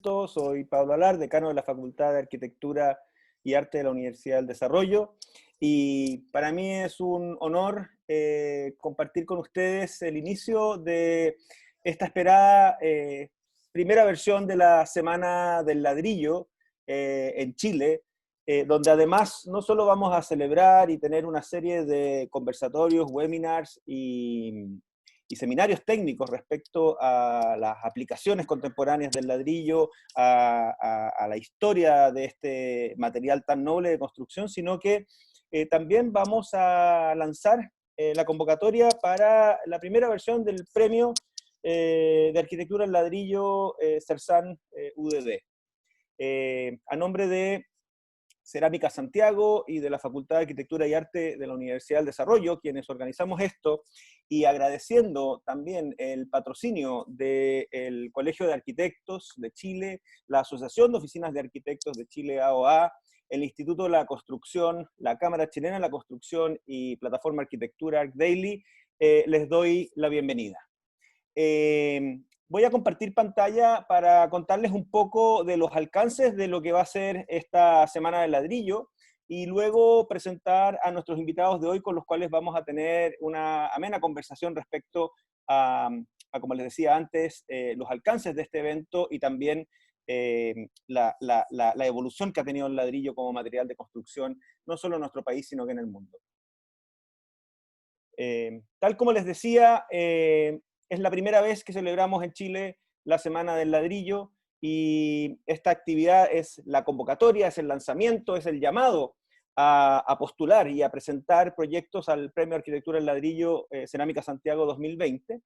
Soy Pablo Alar, decano de la Facultad de Arquitectura y Arte de la Universidad del Desarrollo, y para mí es un honor compartir con ustedes el inicio de esta esperada primera versión de la Semana del Ladrillo en Chile, donde además no solo vamos a celebrar y tener una serie de conversatorios, webinars y seminarios técnicos respecto a las aplicaciones contemporáneas del ladrillo, a la historia de este material tan noble de construcción, sino que también vamos a lanzar la convocatoria para la primera versión del premio de arquitectura en ladrillo CERSAN UDD. A nombre de Cerámica Santiago y de la Facultad de Arquitectura y Arte de la Universidad del Desarrollo, quienes organizamos esto, y agradeciendo también el patrocinio del Colegio de Arquitectos de Chile, la Asociación de Oficinas de Arquitectos de Chile, AOA, el Instituto de la Construcción, la Cámara Chilena de la Construcción y Plataforma Arquitectura ArcDaily, les doy la bienvenida. Voy a compartir pantalla para contarles un poco de los alcances de lo que va a ser esta Semana del Ladrillo y luego presentar a nuestros invitados de hoy con los cuales vamos a tener una amena conversación respecto como les decía antes, los alcances de este evento y también la evolución que ha tenido el ladrillo como material de construcción, no solo en nuestro país, sino que en el mundo. Tal como les decía, es la primera vez que celebramos en Chile la Semana del Ladrillo y esta actividad es la convocatoria, es el lanzamiento, es el llamado a postular y a presentar proyectos al Premio Arquitectura del Ladrillo Cerámica Santiago 2020.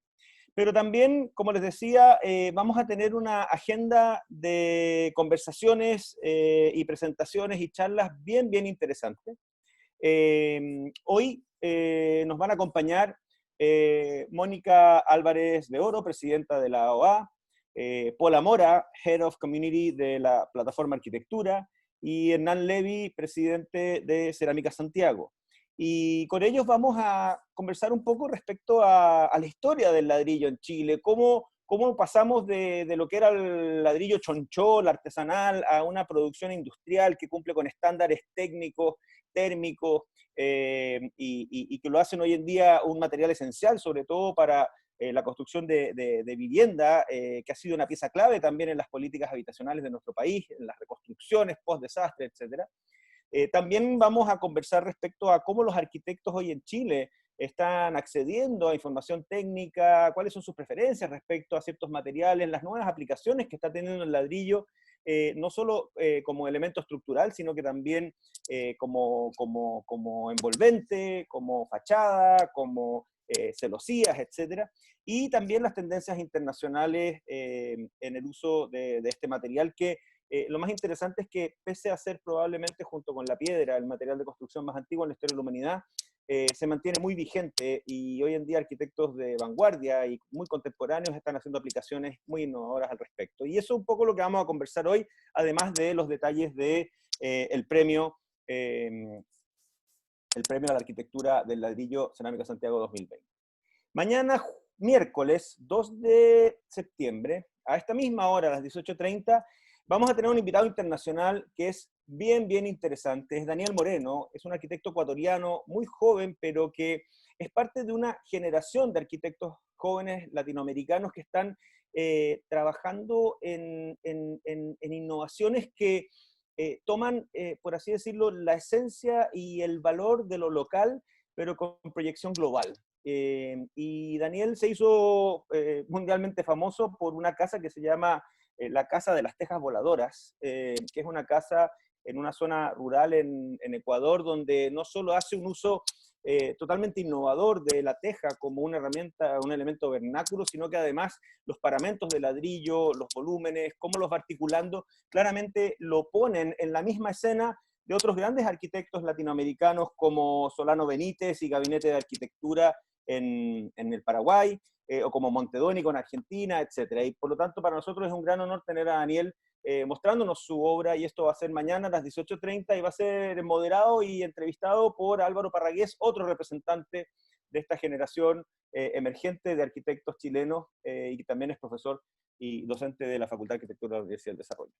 Pero también, como les decía, vamos a tener una agenda de conversaciones y presentaciones y charlas bien interesantes. Hoy nos van a acompañar Mónica Álvarez de Oro, presidenta de la OA, Paula Mora, Head of Community de la Plataforma Arquitectura, y Hernán Levy, presidente de Cerámica Santiago. Y con ellos vamos a conversar un poco respecto a la historia del ladrillo en Chile, cómo pasamos de lo que era el ladrillo chonchol, artesanal, a una producción industrial que cumple con estándares técnicos, térmicos, y que lo hacen hoy en día un material esencial, sobre todo para la construcción de vivienda, que ha sido una pieza clave también en las políticas habitacionales de nuestro país, en las reconstrucciones post-desastre, etc. También vamos a conversar respecto a cómo los arquitectos hoy en Chile están accediendo a información técnica, cuáles son sus preferencias respecto a ciertos materiales, las nuevas aplicaciones que está teniendo el ladrillo, no solo como elemento estructural, sino que también como envolvente, como fachada, como celosías, etc. Y también las tendencias internacionales en el uso de este material que lo más interesante es que, pese a ser probablemente junto con la piedra el material de construcción más antiguo en la historia de la humanidad, se mantiene muy vigente y hoy en día arquitectos de vanguardia y muy contemporáneos están haciendo aplicaciones muy innovadoras al respecto. Y eso es un poco lo que vamos a conversar hoy, además de los detalles de, el premio a la arquitectura del ladrillo Cerámica Santiago 2020. Mañana, miércoles 2 de septiembre, a esta misma hora, a las 18:30, vamos a tener un invitado internacional que es bien interesante. Es Daniel Moreno, es un arquitecto ecuatoriano muy joven, pero que es parte de una generación de arquitectos jóvenes latinoamericanos que están trabajando en innovaciones que toman, por así decirlo, la esencia y el valor de lo local, pero con proyección global. Y Daniel se hizo mundialmente famoso por una casa que se llama la Casa de las Tejas Voladoras, que es una casa en una zona rural en Ecuador, donde no solo hace un uso totalmente innovador de la teja como una herramienta, un elemento vernáculo, sino que además los paramentos de ladrillo, los volúmenes, cómo los va articulando, claramente lo ponen en la misma escena de otros grandes arquitectos latinoamericanos como Solano Benítez y Gabinete de Arquitectura en el Paraguay, o como Montedónico en Argentina, etc. Y por lo tanto para nosotros es un gran honor tener a Daniel mostrándonos su obra, y esto va a ser mañana a las 18:30 y va a ser moderado y entrevistado por Álvaro Parragués, otro representante de esta generación emergente de arquitectos chilenos y que también es profesor y docente de la Facultad de Arquitectura de la Universidad del Desarrollo.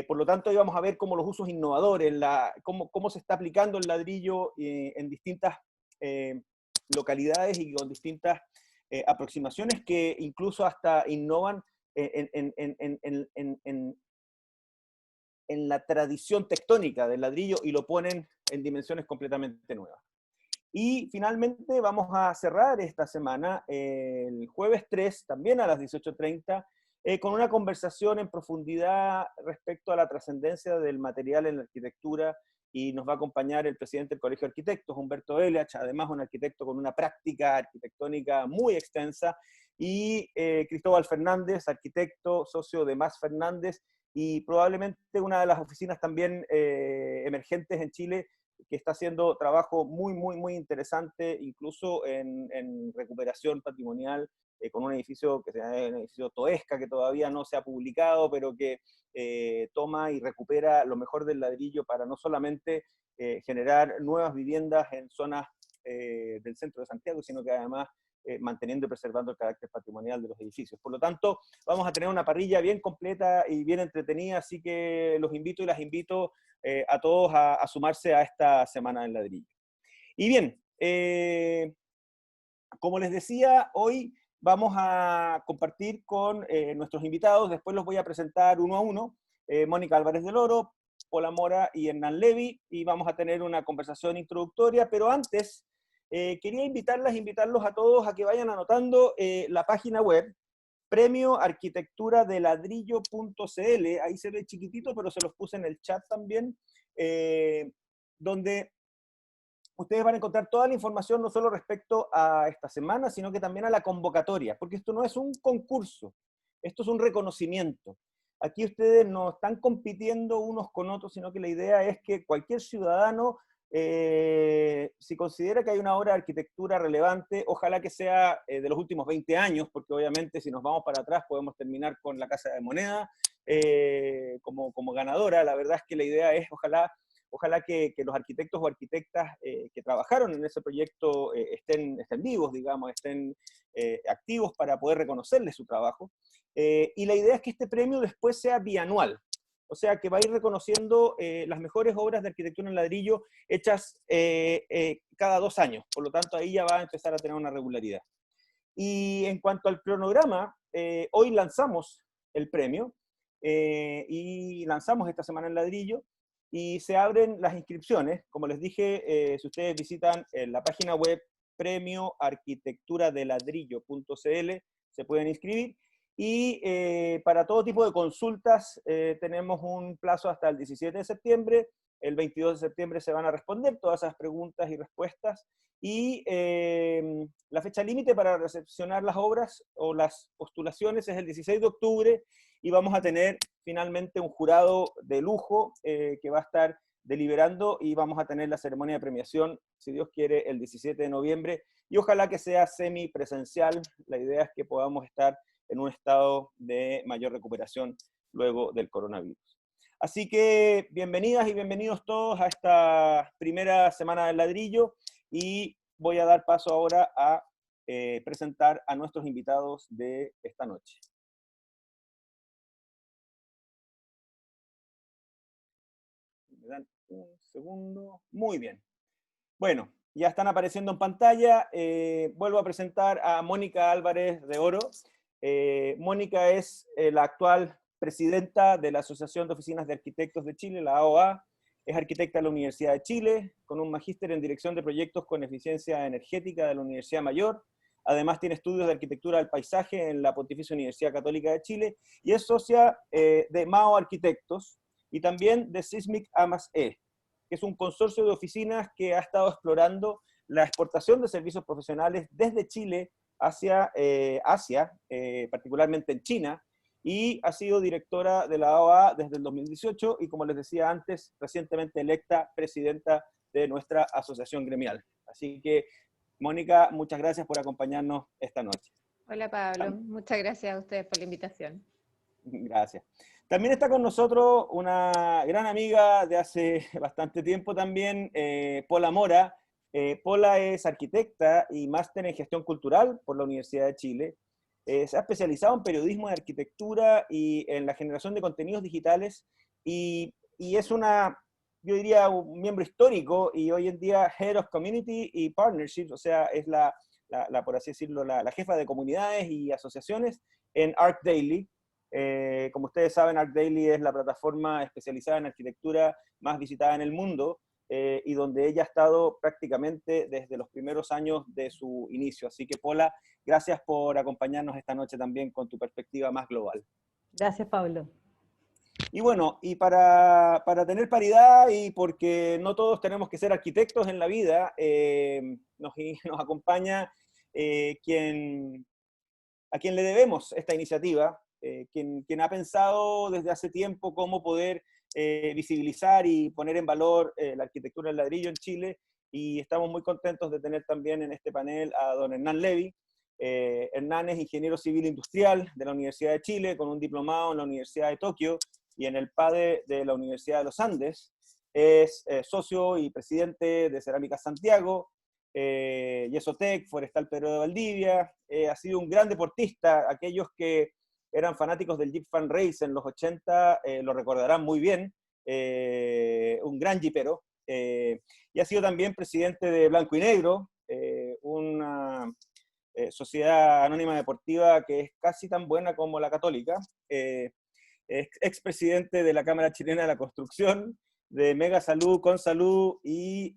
Por lo tanto, hoy vamos a ver cómo los usos innovadores, cómo se está aplicando el ladrillo en distintas localidades y con distintas aproximaciones que incluso hasta innovan en la tradición tectónica del ladrillo y lo ponen en dimensiones completamente nuevas. Y finalmente vamos a cerrar esta semana, el jueves 3, también a las 18:30, con una conversación en profundidad respecto a la trascendencia del material en la arquitectura, y nos va a acompañar el presidente del Colegio de Arquitectos, Humberto Elach, además un arquitecto con una práctica arquitectónica muy extensa, y Cristóbal Fernández, arquitecto, socio de Más Fernández, y probablemente una de las oficinas también emergentes en Chile, que está haciendo trabajo muy interesante, incluso en recuperación patrimonial, con un edificio que se llama un edificio Toesca, que todavía no se ha publicado, pero que toma y recupera lo mejor del ladrillo para no solamente generar nuevas viviendas en zonas del centro de Santiago, sino que además manteniendo y preservando el carácter patrimonial de los edificios. Por lo tanto, vamos a tener una parrilla bien completa y bien entretenida, así que los invito y las invito a todos a sumarse a esta Semana del Ladrillo. Y bien, como les decía, hoy vamos a compartir con nuestros invitados, después los voy a presentar uno a uno, Mónica Álvarez del Oro, Paula Mora y Hernán Levy, y vamos a tener una conversación introductoria, pero antes quería invitarlos a todos a que vayan anotando la página web, premioarquitecturadeladrillo.cl, ahí se ve chiquitito, pero se los puse en el chat también, donde ustedes van a encontrar toda la información no solo respecto a esta semana, sino que también a la convocatoria, porque esto no es un concurso, esto es un reconocimiento. Aquí ustedes no están compitiendo unos con otros, sino que la idea es que cualquier ciudadano, si considera que hay una obra de arquitectura relevante, ojalá que sea de los últimos 20 años, porque obviamente si nos vamos para atrás podemos terminar con la Casa de Moneda como ganadora. La verdad es que la idea es, ojalá que los arquitectos o arquitectas que trabajaron en ese proyecto estén vivos, digamos, estén activos para poder reconocerles su trabajo. Y la idea es que este premio después sea bianual, o sea, que va a ir reconociendo las mejores obras de arquitectura en ladrillo hechas cada 2 años. Por lo tanto, ahí ya va a empezar a tener una regularidad. Y en cuanto al cronograma, hoy lanzamos el premio y lanzamos esta semana en ladrillo y se abren las inscripciones. Como les dije, si ustedes visitan la página web premioarquitecturadeladrillo.cl se pueden inscribir. Y para todo tipo de consultas tenemos un plazo hasta el 17 de septiembre. El 22 de septiembre se van a responder todas esas preguntas y respuestas. Y la fecha límite para recepcionar las obras o las postulaciones es el 16 de octubre y vamos a tener finalmente un jurado de lujo que va a estar deliberando y vamos a tener la ceremonia de premiación, si Dios quiere, el 17 de noviembre y ojalá que sea semipresencial. La idea es que podamos estar en un estado de mayor recuperación luego del coronavirus. Así que bienvenidas y bienvenidos todos a esta primera semana del ladrillo y voy a dar paso ahora a presentar a nuestros invitados de esta noche. Me dan un segundo. Muy bien. Bueno, ya están apareciendo en pantalla. Vuelvo a presentar a Mónica Álvarez de Oro. Mónica es la actual presidenta de la Asociación de Oficinas de Arquitectos de Chile, la AOA. Es arquitecta de la Universidad de Chile, con un magíster en dirección de proyectos con eficiencia energética de la Universidad Mayor. Además tiene estudios de arquitectura del paisaje en la Pontificia Universidad Católica de Chile y es socia de MAO Arquitectos y también de Sismic AMAS-E, que es un consorcio de oficinas que ha estado explorando la exportación de servicios profesionales desde Chile hacia Asia, particularmente en China, y ha sido directora de la AOA desde el 2018 y, como les decía antes, recientemente electa presidenta de nuestra asociación gremial. Así que, Mónica, muchas gracias por acompañarnos esta noche. Hola Pablo, muchas gracias a ustedes por la invitación. Gracias. También está con nosotros una gran amiga de hace bastante tiempo también, Paula Mora, Pola es arquitecta y máster en gestión cultural por la Universidad de Chile. Se ha especializado en periodismo de arquitectura y en la generación de contenidos digitales y es una, yo diría, un miembro histórico y hoy en día Head of Community y Partnerships, o sea, es por así decirlo, la jefa de comunidades y asociaciones en ArcDaily. Como ustedes saben, ArcDaily es la plataforma especializada en arquitectura más visitada en el mundo y donde ella ha estado prácticamente desde los primeros años de su inicio. Así que, Pola, gracias por acompañarnos esta noche también con tu perspectiva más global. Gracias, Pablo. Y bueno, y para tener paridad y porque no todos tenemos que ser arquitectos en la vida, nos acompaña a quien le debemos esta iniciativa, quien ha pensado desde hace tiempo cómo poder visibilizar y poner en valor la arquitectura del ladrillo en Chile, y estamos muy contentos de tener también en este panel a don Hernán Levy. Hernán es ingeniero civil industrial de la Universidad de Chile, con un diplomado en la Universidad de Tokio y en el PADE de la Universidad de los Andes. Es socio y presidente de Cerámica Santiago, Yesotec, Forestal Pedro de Valdivia. Ha sido un gran deportista. Aquellos que eran fanáticos del Jeep Fan Race en los 80 lo recordarán muy bien. Un gran jeepero. Y ha sido también presidente de Blanco y Negro, una sociedad anónima deportiva que es casi tan buena como la católica. Es expresidente de la Cámara Chilena de la Construcción, de Mega Salud, Consalud, y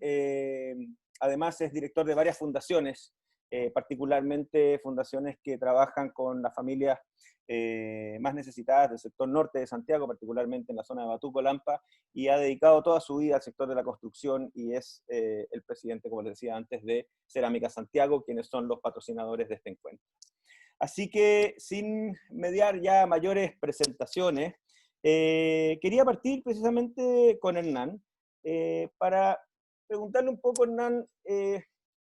además es director de varias fundaciones, particularmente fundaciones que trabajan con las familias más necesitadas del sector norte de Santiago, particularmente en la zona de Batuco, Lampa, y ha dedicado toda su vida al sector de la construcción y es el presidente, como les decía antes, de Cerámica Santiago, quienes son los patrocinadores de este encuentro. Así que, sin mediar ya mayores presentaciones, quería partir precisamente con Hernán, para preguntarle un poco, Hernán,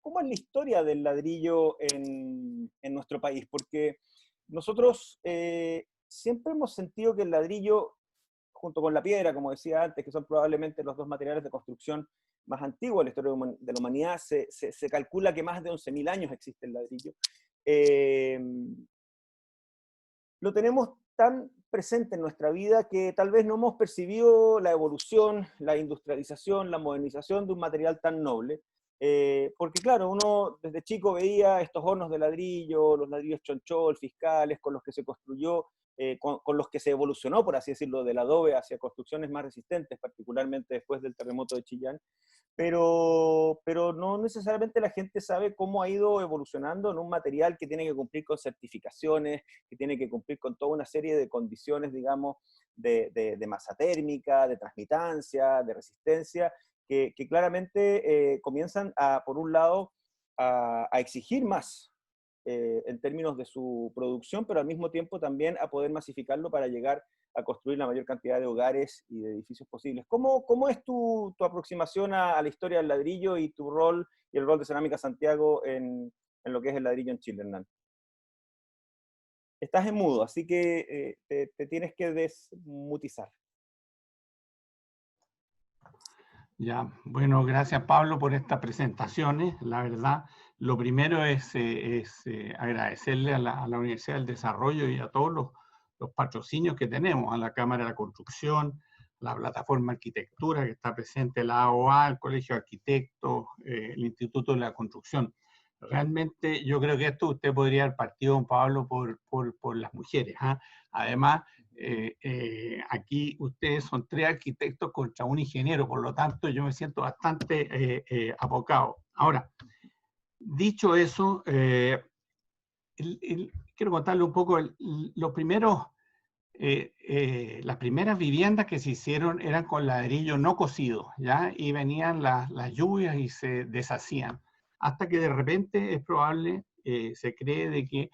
¿cómo es la historia del ladrillo en nuestro país? Porque nosotros siempre hemos sentido que el ladrillo, junto con la piedra, como decía antes, que son probablemente los dos materiales de construcción más antiguos de la historia de la humanidad, se calcula que más de 11.000 años existe el ladrillo. Lo tenemos tan presente en nuestra vida que tal vez no hemos percibido la evolución, la industrialización, la modernización de un material tan noble, porque claro, uno desde chico veía estos hornos de ladrillo, los ladrillos chonchol, fiscales, con los que se construyó, con los que se evolucionó, por así decirlo, del adobe hacia construcciones más resistentes, particularmente después del terremoto de Chillán, pero no necesariamente la gente sabe cómo ha ido evolucionando en un material que tiene que cumplir con certificaciones, que tiene que cumplir con toda una serie de condiciones, digamos, de masa térmica, de transmitancia, de resistencia, que claramente comienzan por un lado, a exigir más en términos de su producción, pero al mismo tiempo también a poder masificarlo para llegar a construir la mayor cantidad de hogares y de edificios posibles. ¿Cómo es tu aproximación a la historia del ladrillo y tu rol y el rol de Cerámica Santiago en lo que es el ladrillo en Chile, Hernán? Estás en mudo, así que te tienes que desmutizar. Ya, bueno, gracias Pablo por estas presentaciones. La verdad, lo primero es agradecerle a la Universidad del Desarrollo y a todos los patrocinios que tenemos, a la Cámara de la Construcción, la Plataforma Arquitectura que está presente, la AOA, el Colegio de Arquitectos, el Instituto de la Construcción. Realmente yo creo que esto usted podría haber partido, don Pablo, por las mujeres, ¿eh? Además, aquí ustedes son 3 arquitectos contra un ingeniero, por lo tanto yo me siento bastante apocado. Ahora, dicho eso, quiero contarle un poco, las primeras viviendas que se hicieron eran con ladrillo no cocido, ¿ya? Y venían las lluvias y se deshacían, hasta que de repente es probable, se cree de que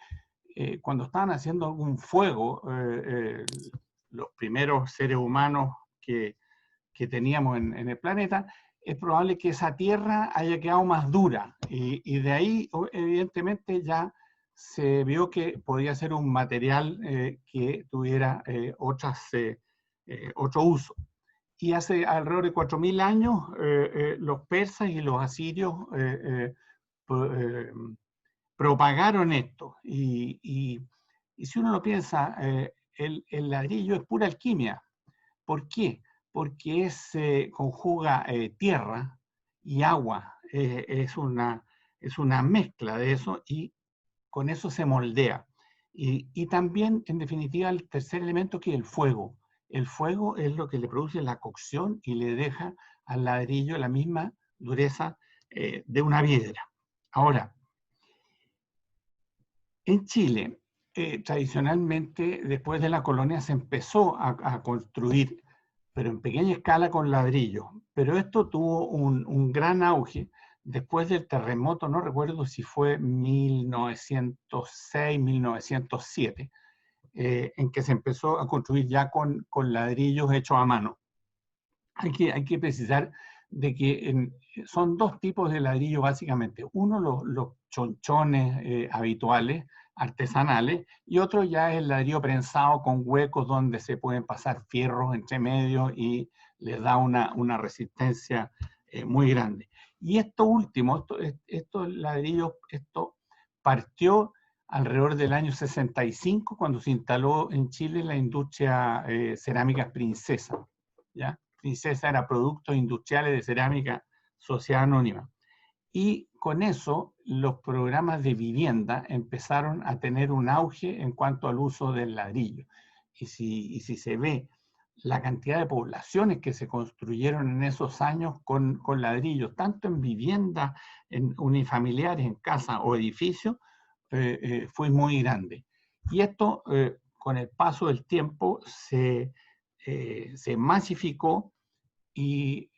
cuando estaban haciendo algún fuego, los primeros seres humanos que teníamos en el planeta, es probable que esa tierra haya quedado más dura, y de ahí evidentemente ya se vio que podía ser un material que tuviera otro uso. y hace alrededor de 4.000 años los persas y los asirios propagaron esto. Y si uno lo piensa, el ladrillo es pura alquimia. ¿Por qué? Porque conjuga tierra y agua. Es una mezcla de eso y con eso se moldea. Y también, en definitiva, el tercer elemento, que es el fuego. El fuego es lo que le produce la cocción y le deja al ladrillo la misma dureza de una piedra. Ahora, en Chile, tradicionalmente, después de la colonia, se empezó a construir, pero en pequeña escala con ladrillos. Pero esto tuvo un gran auge después del terremoto, no recuerdo si fue 1906, 1907, en que se empezó a construir ya con ladrillos hechos a mano. Hay que precisar de que son dos tipos de ladrillo básicamente. Uno, los chonchones habituales, artesanales, y otro ya es el ladrillo prensado con huecos donde se pueden pasar fierros entre medio y les da una resistencia muy grande. Y esto último, estos ladrillos, esto partió alrededor del año 65, cuando se instaló en Chile la industria cerámicas Princesa, ¿ya? Princesa era productos industriales de cerámica sociedad anónima. Y con eso los programas de vivienda empezaron a tener un auge en cuanto al uso del ladrillo. Y si se ve la cantidad de poblaciones que se construyeron en esos años con ladrillos, tanto en viviendas, en unifamiliares, en casas o edificios, fue muy grande. Y esto, con el paso del tiempo, se masificó. Y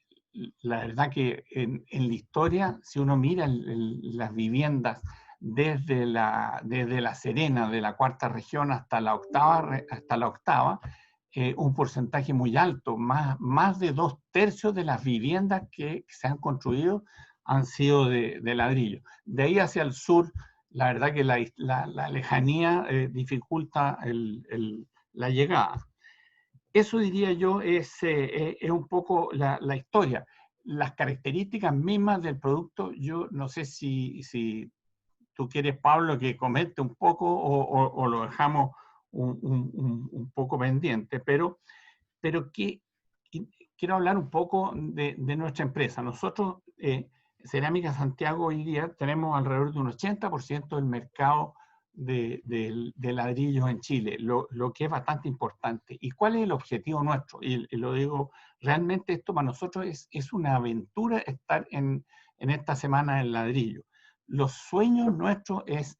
la verdad que en la historia, si uno mira las viviendas desde la Serena, de la cuarta región hasta la octava, un porcentaje muy alto, más de 2/3 de las viviendas que se han construido han sido de ladrillo. De ahí hacia el sur, la verdad que la lejanía dificulta la llegada. Eso, diría yo, es un poco la historia. Las características mismas del producto, yo no sé si tú quieres, Pablo, que comente un poco o lo dejamos un poco pendiente, pero quiero hablar un poco de nuestra empresa. Nosotros, Cerámica Santiago, hoy día tenemos alrededor de un 80% del mercado de ladrillos en Chile, lo que es bastante importante. ¿Y cuál es el objetivo nuestro? Y lo digo, realmente esto para nosotros es una aventura estar en esta semana del ladrillo. Los sueños nuestros es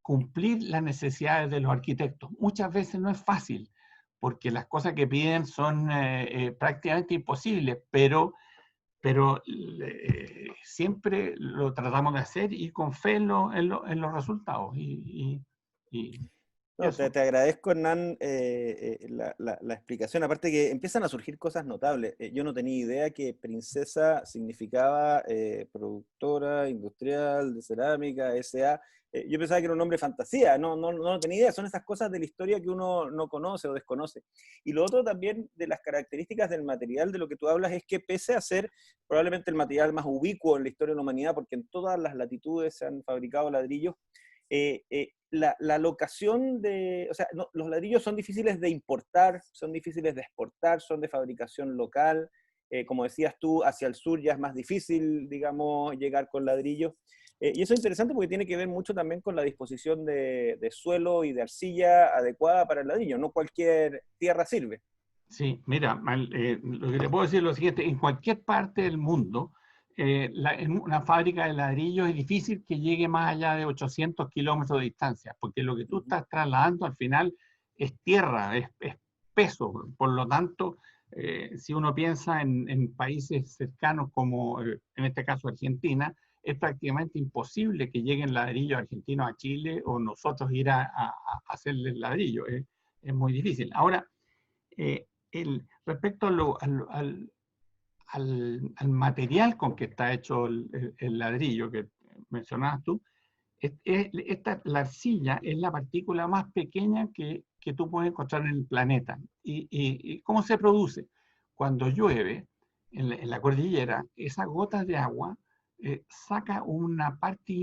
cumplir las necesidades de los arquitectos. Muchas veces no es fácil, porque las cosas que piden son prácticamente imposibles, pero siempre lo tratamos de hacer y con fe en los resultados. No, te agradezco, Hernán, la explicación. Aparte que empiezan a surgir cosas notables. Yo no tenía idea que Princesa significaba productora industrial de cerámica, S.A. Yo pensaba que era un nombre fantasía, no tenía idea. Son esas cosas de la historia que uno no conoce o desconoce. Y lo otro también de las características del material de lo que tú hablas es que, pese a ser probablemente el material más ubicuo en la historia de la humanidad, porque en todas las latitudes se han fabricado ladrillos, la locación de, o sea, no, los ladrillos son difíciles de importar, son difíciles de exportar, son de fabricación local. Como decías tú, hacia el sur ya es más difícil, digamos, llegar con ladrillos. Y eso es interesante porque tiene que ver mucho también con la disposición de suelo y de arcilla adecuada para el ladrillo. No cualquier tierra sirve. Sí, mira, lo que te puedo decir es lo siguiente: en cualquier parte del mundo, en una fábrica de ladrillos es difícil que llegue más allá de 800 kilómetros de distancia, porque lo que tú estás trasladando al final es tierra, es peso. Por lo tanto, si uno piensa en países cercanos como en este caso Argentina, es prácticamente imposible que lleguen ladrillos argentinos a Chile o nosotros ir a hacerles ladrillo. Es muy difícil. Ahora, respecto al material con que está hecho el ladrillo que mencionabas tú, la arcilla es la partícula más pequeña que tú puedes encontrar en el planeta. ¿Y cómo se produce? cuando llueve en la cordillera, esas gotas de agua saca una parte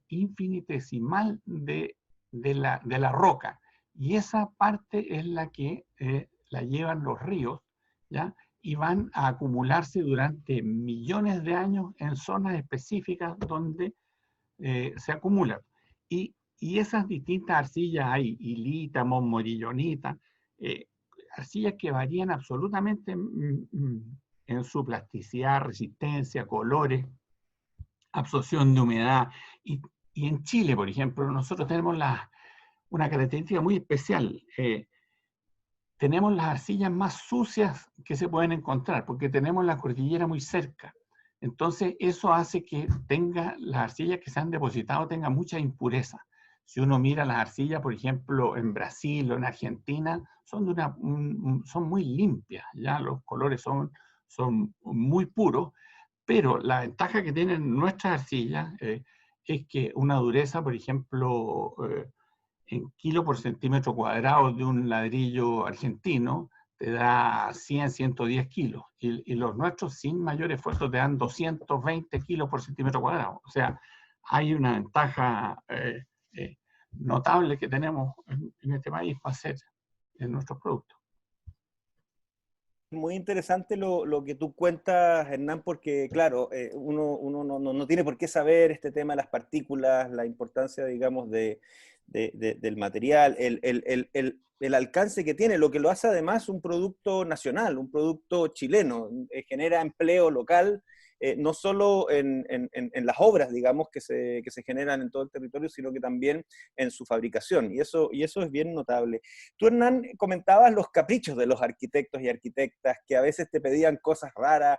infinitesimal de la roca, y esa parte es la que la llevan los ríos, ¿ya? Y van a acumularse durante millones de años en zonas específicas donde se acumulan. Y esas distintas arcillas, hay hilita, monmorillonita, arcillas que varían absolutamente en su plasticidad, resistencia, colores, absorción de humedad. Y en Chile, por ejemplo, nosotros tenemos una característica muy especial. Tenemos las arcillas más sucias que se pueden encontrar, porque tenemos la cordillera muy cerca. Entonces, eso hace que las arcillas que se han depositado tengan mucha impureza. Si uno mira las arcillas, por ejemplo, en Brasil o en Argentina, son muy limpias, ¿ya? Los colores son muy puros, pero la ventaja que tienen nuestras arcillas es que una dureza, por ejemplo, en kilo por centímetro cuadrado de un ladrillo argentino, te da 100, 110 kilos. Y los nuestros, sin mayor esfuerzo, te dan 220 kilos por centímetro cuadrado. O sea, hay una ventaja notable que tenemos en este país para hacer en nuestros productos. Muy interesante lo que tú cuentas, Hernán, porque claro, uno no tiene por qué saber este tema de las partículas, la importancia, digamos, del material, el alcance que tiene, lo que lo hace además un producto nacional, un producto chileno, genera empleo local, no solo en las obras, digamos, que se generan en todo el territorio, sino que también en su fabricación, y eso es bien notable. Tú, Hernán, comentabas los caprichos de los arquitectos y arquitectas, que a veces te pedían cosas raras,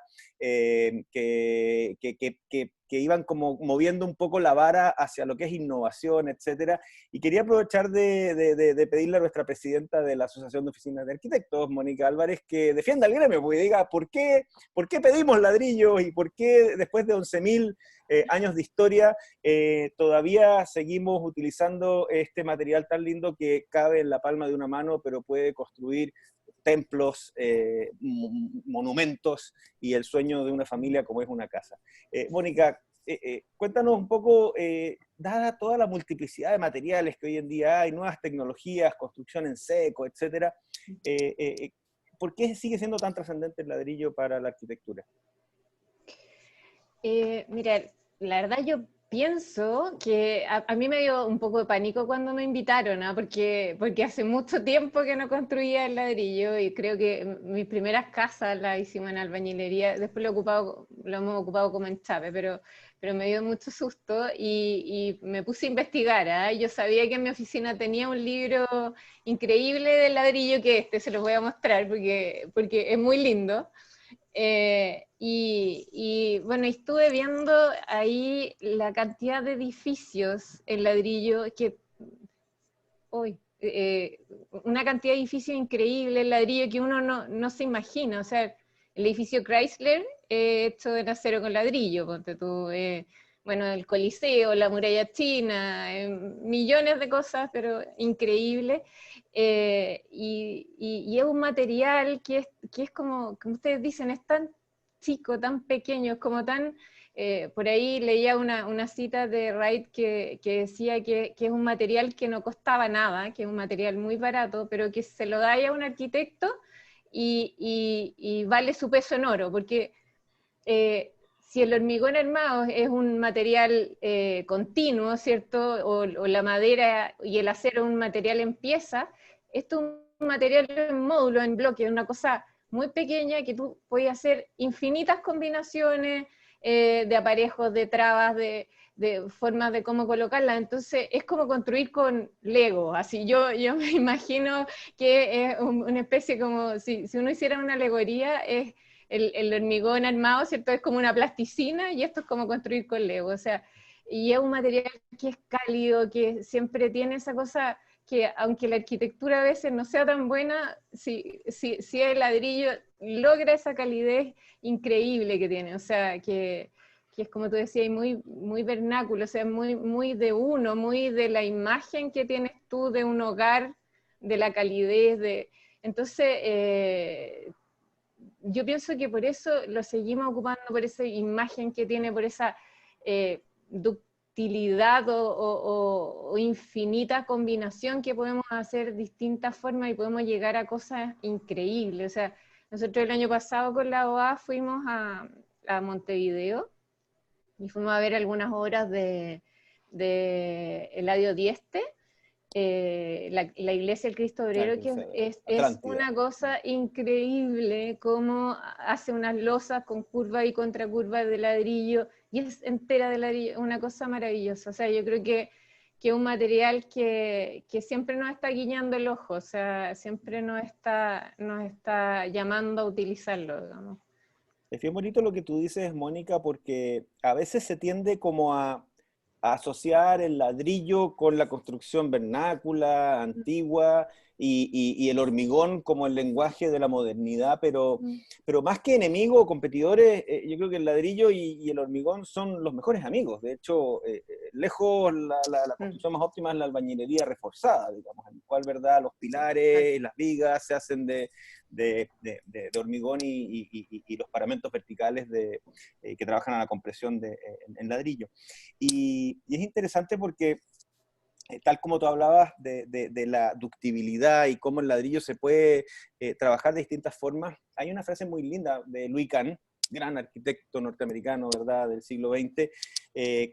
que iban como moviendo un poco la vara hacia lo que es innovación, etcétera. Y quería aprovechar de pedirle a nuestra presidenta de la Asociación de Oficinas de Arquitectos, Mónica Álvarez, que defienda el gremio, porque diga por qué pedimos ladrillos y por qué después de 11.000 años de historia todavía seguimos utilizando este material tan lindo que cabe en la palma de una mano, pero puede construir templos, monumentos y el sueño de una familia como es una casa. Mónica, cuéntanos un poco, dada toda la multiplicidad de materiales que hoy en día hay, nuevas tecnologías, construcción en seco, etcétera, ¿por qué sigue siendo tan trascendente el ladrillo para la arquitectura? Mira, la verdad yo pienso que a mí me dio un poco de pánico cuando me invitaron, ¿no? Porque hace mucho tiempo que no construía el ladrillo y creo que mis primeras casas las hicimos en albañilería, después lo hemos ocupado como enchape, pero me dio mucho susto y me puse a investigar, ¿eh? Yo sabía que en mi oficina tenía un libro increíble de ladrillo que se los voy a mostrar porque es muy lindo. Y bueno, estuve viendo ahí la cantidad de edificios en ladrillo que hoy, una cantidad de edificios increíble en ladrillo que uno no se imagina. O sea, el edificio Chrysler hecho de acero con ladrillo, ponte tú, bueno, el Coliseo, la muralla china, millones de cosas, pero increíble. Y es un material que es como ustedes dicen, es tan chico, tan pequeño, es como tan... por ahí leía una cita de Wright que decía que es un material que no costaba nada, que es un material muy barato, pero que se lo da a un arquitecto y vale su peso en oro, porque si el hormigón armado es un material continuo, ¿cierto? O la madera y el acero es un material en pieza, esto es un material en módulo, en bloque, una cosa muy pequeña que tú puedes hacer infinitas combinaciones de aparejos, de trabas, de formas de cómo colocarla. Entonces es como construir con Lego. Así yo me imagino que es una especie como si uno hiciera una alegoría, es el hormigón armado, ¿cierto? Es como una plasticina y esto es como construir con Lego. O sea, y es un material que es cálido, que siempre tiene esa cosa que aunque la arquitectura a veces no sea tan buena, si el ladrillo logra esa calidez increíble que tiene, o sea, que es como tú decías, muy, muy vernáculo, o sea, muy, muy de uno, muy de la imagen que tienes tú de un hogar, de la calidez, entonces, yo pienso que por eso lo seguimos ocupando, por esa imagen que tiene, por esa ductilidad o infinita combinación que podemos hacer distintas formas y podemos llegar a cosas increíbles. O sea, nosotros el año pasado con la OA fuimos a Montevideo y fuimos a ver algunas obras de Eladio Dieste, la Iglesia del Cristo Obrero, que es una cosa increíble, cómo hace unas losas con curva y contracurva de ladrillo, y es entera de ladrillo, una cosa maravillosa. O sea, yo creo que es un material que siempre nos está guiñando el ojo, o sea, siempre nos está llamando a utilizarlo, digamos. Es bien bonito lo que tú dices, Mónica, porque a veces se tiende como a asociar el ladrillo con la construcción vernácula, antigua, y el hormigón como el lenguaje de la modernidad, pero más que enemigos o competidores, yo creo que el ladrillo y el hormigón son los mejores amigos. De hecho, lejos la construcción más óptima es la albañilería reforzada, digamos, en la cual, ¿verdad?, los pilares y las vigas se hacen de hormigón y los paramentos verticales que trabajan a la compresión en ladrillo. Y es interesante porque, tal como tú hablabas de la ductibilidad y cómo el ladrillo se puede trabajar de distintas formas, hay una frase muy linda de Louis Kahn, gran arquitecto norteamericano, ¿verdad?, del siglo XX,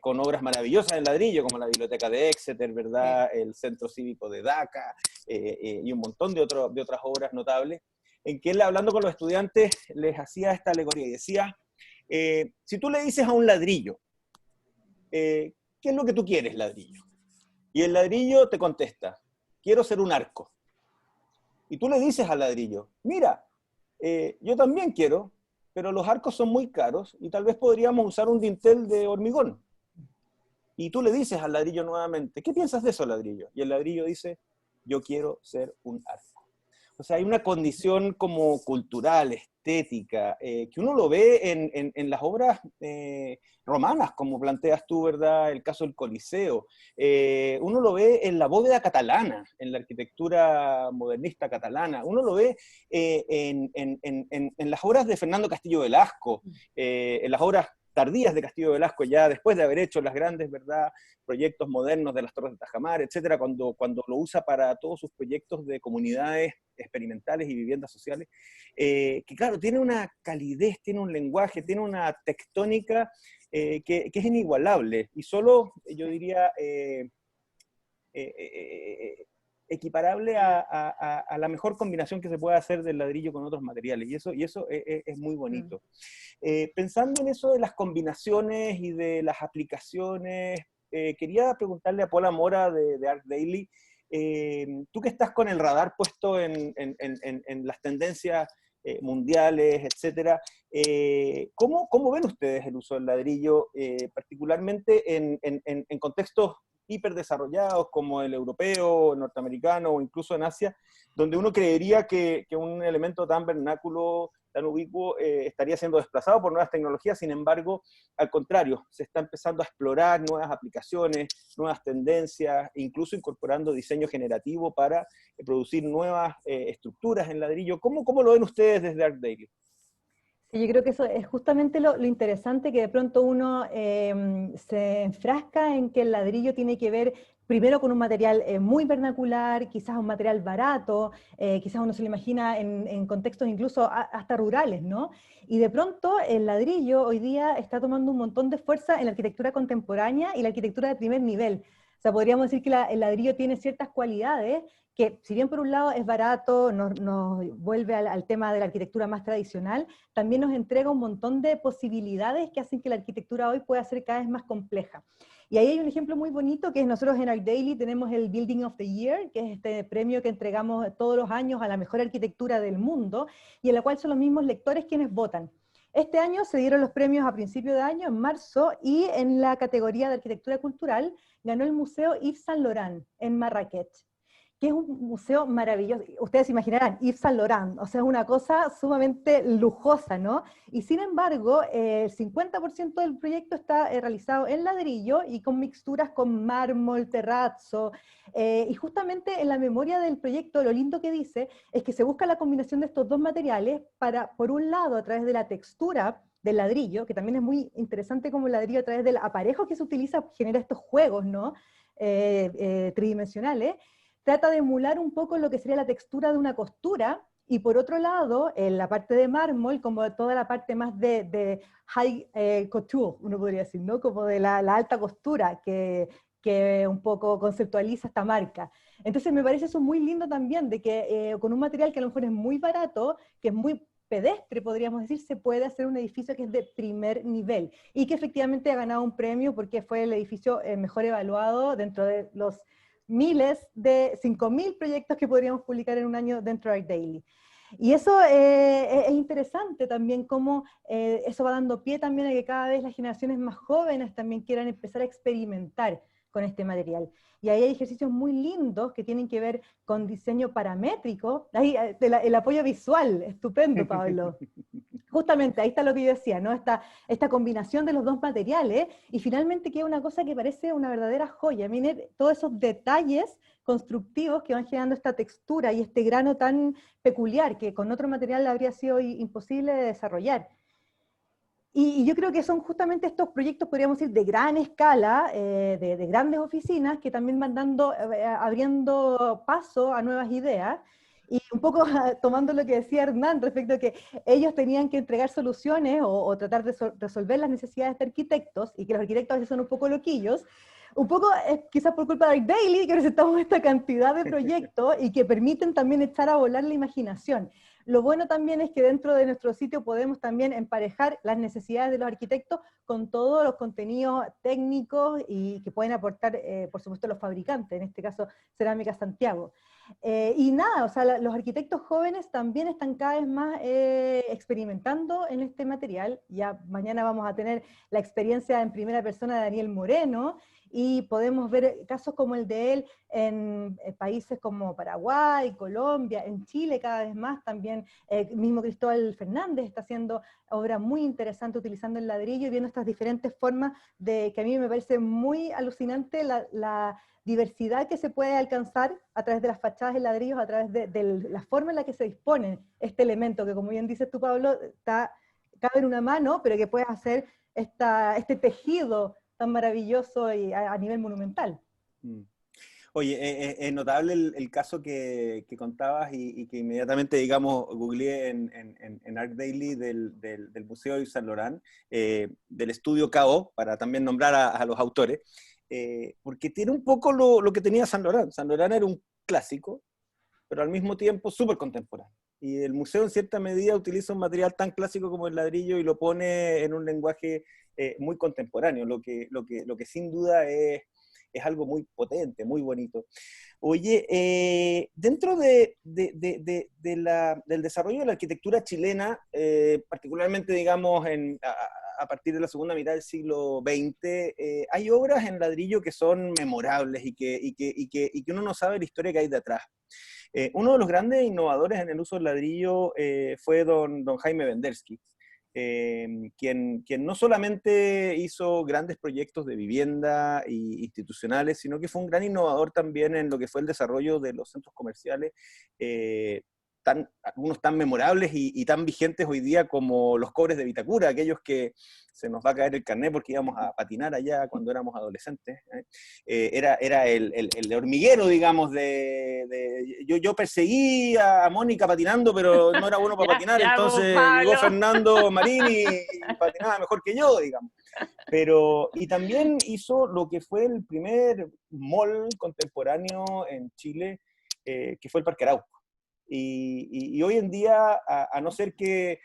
con obras maravillosas en ladrillo, como la Biblioteca de Exeter, ¿verdad?, el Centro Cívico de Dhaka, y un montón de otras obras notables, en que él, hablando con los estudiantes, les hacía esta alegoría y decía, si tú le dices a un ladrillo, ¿qué es lo que tú quieres, ladrillo? Y el ladrillo te contesta, quiero ser un arco. Y tú le dices al ladrillo, mira, yo también quiero, pero los arcos son muy caros y tal vez podríamos usar un dintel de hormigón. Y tú le dices al ladrillo nuevamente, ¿qué piensas de eso, ladrillo? Y el ladrillo dice, yo quiero ser un arco. O sea, hay una condición como cultural, estética, que uno lo ve en las obras romanas, como planteas tú, ¿verdad? El caso del Coliseo. Uno lo ve en la bóveda catalana, en la arquitectura modernista catalana. Uno lo ve en las obras de Fernando Castillo Velasco, en las obras tardías de Castillo Velasco, ya después de haber hecho las grandes, ¿verdad?, proyectos modernos de las Torres de Tajamar, etcétera, cuando lo usa para todos sus proyectos de comunidades experimentales y viviendas sociales, que claro, tiene una calidez, tiene un lenguaje, tiene una tectónica que es inigualable, y solo, yo diría, equiparable a la mejor combinación que se puede hacer del ladrillo con otros materiales, y eso es muy bonito. Pensando en eso de las combinaciones y de las aplicaciones, quería preguntarle a Paula Mora de Art Daily, tú que estás con el radar puesto en las tendencias mundiales, etcétera, ¿cómo ven ustedes el uso del ladrillo, particularmente en contextos hiperdesarrollados como el europeo, el norteamericano o incluso en Asia, donde uno creería que un elemento tan vernáculo, tan ubicuo, estaría siendo desplazado por nuevas tecnologías? Sin embargo, al contrario, se está empezando a explorar nuevas aplicaciones, nuevas tendencias, incluso incorporando diseño generativo para producir nuevas estructuras en ladrillo. ¿Cómo lo ven ustedes desde Art Daily? Yo creo que eso es justamente lo interesante, que de pronto uno se enfrasca en que el ladrillo tiene que ver primero con un material muy vernacular, quizás un material barato, quizás uno se lo imagina en contextos incluso hasta rurales, ¿no? Y de pronto el ladrillo hoy día está tomando un montón de fuerza en la arquitectura contemporánea y la arquitectura de primer nivel. O sea, podríamos decir que el ladrillo tiene ciertas cualidades que, si bien por un lado es barato, nos vuelve al tema de la arquitectura más tradicional, también nos entrega un montón de posibilidades que hacen que la arquitectura hoy pueda ser cada vez más compleja. Y ahí hay un ejemplo muy bonito, que es nosotros en Art Daily tenemos el Building of the Year, que es este premio que entregamos todos los años a la mejor arquitectura del mundo, y en la cual son los mismos lectores quienes votan. Este año se dieron los premios a principio de año, en marzo, y en la categoría de arquitectura cultural ganó el Museo Yves Saint Laurent en Marrakech, que es un museo maravilloso. Ustedes se imaginarán, Yves Saint Laurent, o sea, es una cosa sumamente lujosa, ¿no? Y sin embargo, el 50% del proyecto está realizado en ladrillo y con mixturas con mármol, terrazzo, y justamente en la memoria del proyecto, lo lindo que dice es que se busca la combinación de estos dos materiales para, por un lado, a través de la textura del ladrillo, que también es muy interesante como el ladrillo a través del aparejo que se utiliza genera estos juegos, ¿no? Tridimensionales, trata de emular un poco lo que sería la textura de una costura, y por otro lado, en la parte de mármol, como toda la parte más de high couture, uno podría decir, ¿no? Como de la alta costura, que un poco conceptualiza esta marca. Entonces me parece eso muy lindo también, de que con un material que a lo mejor es muy barato, que es muy pedestre, podríamos decir, se puede hacer un edificio que es de primer nivel, y que efectivamente ha ganado un premio porque fue el edificio mejor evaluado dentro de los miles de 5.000 proyectos que podríamos publicar en un año dentro de ArcDaily. Y eso es interesante también, cómo eso va dando pie también a que cada vez las generaciones más jóvenes también quieran empezar a experimentar con este material. Y ahí hay ejercicios muy lindos que tienen que ver con diseño paramétrico. Ahí, el apoyo visual, estupendo, Pablo. Justamente, ahí está lo que yo decía, ¿no? Esta combinación de los dos materiales, y finalmente queda una cosa que parece una verdadera joya. Miren todos esos detalles constructivos que van generando esta textura y este grano tan peculiar que con otro material habría sido imposible de desarrollar. Y yo creo que son justamente estos proyectos, podríamos decir, de gran escala, de grandes oficinas, que también van abriendo paso a nuevas ideas, y un poco tomando lo que decía Hernán respecto a que ellos tenían que entregar soluciones o tratar de resolver las necesidades de arquitectos, y que los arquitectos a veces son un poco loquillos, un poco quizás por culpa de ArcDaily, que presentamos esta cantidad de proyectos y que permiten también echar a volar la imaginación. Lo bueno también es que dentro de nuestro sitio podemos también emparejar las necesidades de los arquitectos con todos los contenidos técnicos y que pueden aportar, por supuesto, los fabricantes, en este caso Cerámica Santiago. Y nada, o sea, los arquitectos jóvenes también están cada vez más experimentando en este material. Ya mañana vamos a tener la experiencia en primera persona de Daniel Moreno, y podemos ver casos como el de él en países como Paraguay, Colombia, en Chile cada vez más también. Mismo Cristóbal Fernández está haciendo obra muy interesante utilizando el ladrillo y viendo estas diferentes formas que a mí me parece muy alucinante la diversidad que se puede alcanzar a través de las fachadas de ladrillos, a través de la forma en la que se dispone este elemento, que como bien dices tú, Pablo, cabe en una mano, pero que puedes hacer este tejido tan maravilloso y a nivel monumental. Oye, es notable el caso que contabas y que inmediatamente, digamos, googleé en ArcDaily del Museo Yves Saint Laurent, del estudio KO, para también nombrar a los autores, porque tiene un poco lo que tenía Saint Laurent. Saint Laurent era un clásico, pero al mismo tiempo súper contemporáneo. Y el museo en cierta medida utiliza un material tan clásico como el ladrillo y lo pone en un lenguaje muy contemporáneo, lo que sin duda es algo muy potente, muy bonito. Oye, dentro del desarrollo de la arquitectura chilena, particularmente, digamos, a partir de la segunda mitad del siglo XX, hay obras en ladrillo que son memorables y que uno no sabe la historia que hay detrás. Uno de los grandes innovadores en el uso del ladrillo fue don Jaime Vendersky, quien no solamente hizo grandes proyectos de vivienda institucionales, sino que fue un gran innovador también en lo que fue el desarrollo de los centros comerciales, algunos tan memorables y tan vigentes hoy día como los Cobres de Vitacura, aquellos que se nos va a caer el carnet porque íbamos a patinar allá cuando éramos adolescentes. Era el hormiguero, digamos, yo perseguí a Mónica patinando, pero no era bueno para patinar, entonces llegó Fernando Marini y patinaba mejor que yo, digamos. Y también hizo lo que fue el primer mall contemporáneo en Chile, que fue el Parque Arauco. Y hoy en día, a no ser que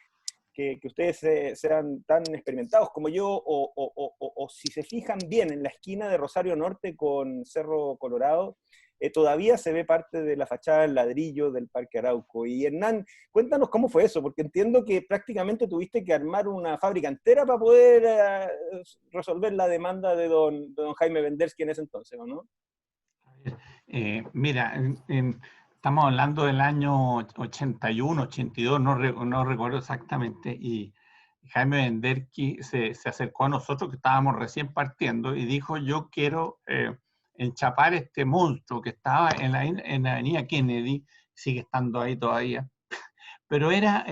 ustedes sean tan experimentados como yo, o si se fijan bien en la esquina de Rosario Norte con Cerro Colorado, todavía se ve parte de la fachada en ladrillo del Parque Arauco. Y Hernán, cuéntanos cómo fue eso, porque entiendo que prácticamente tuviste que armar una fábrica entera para poder resolver la demanda de don Jaime Vendersky en ese entonces, ¿o no? Mira, estamos hablando del año 81, 82, no recuerdo exactamente, y Jaime Venderqui se acercó a nosotros, que estábamos recién partiendo, y dijo, yo quiero enchapar este monstruo que estaba en la avenida Kennedy, sigue estando ahí todavía, pero era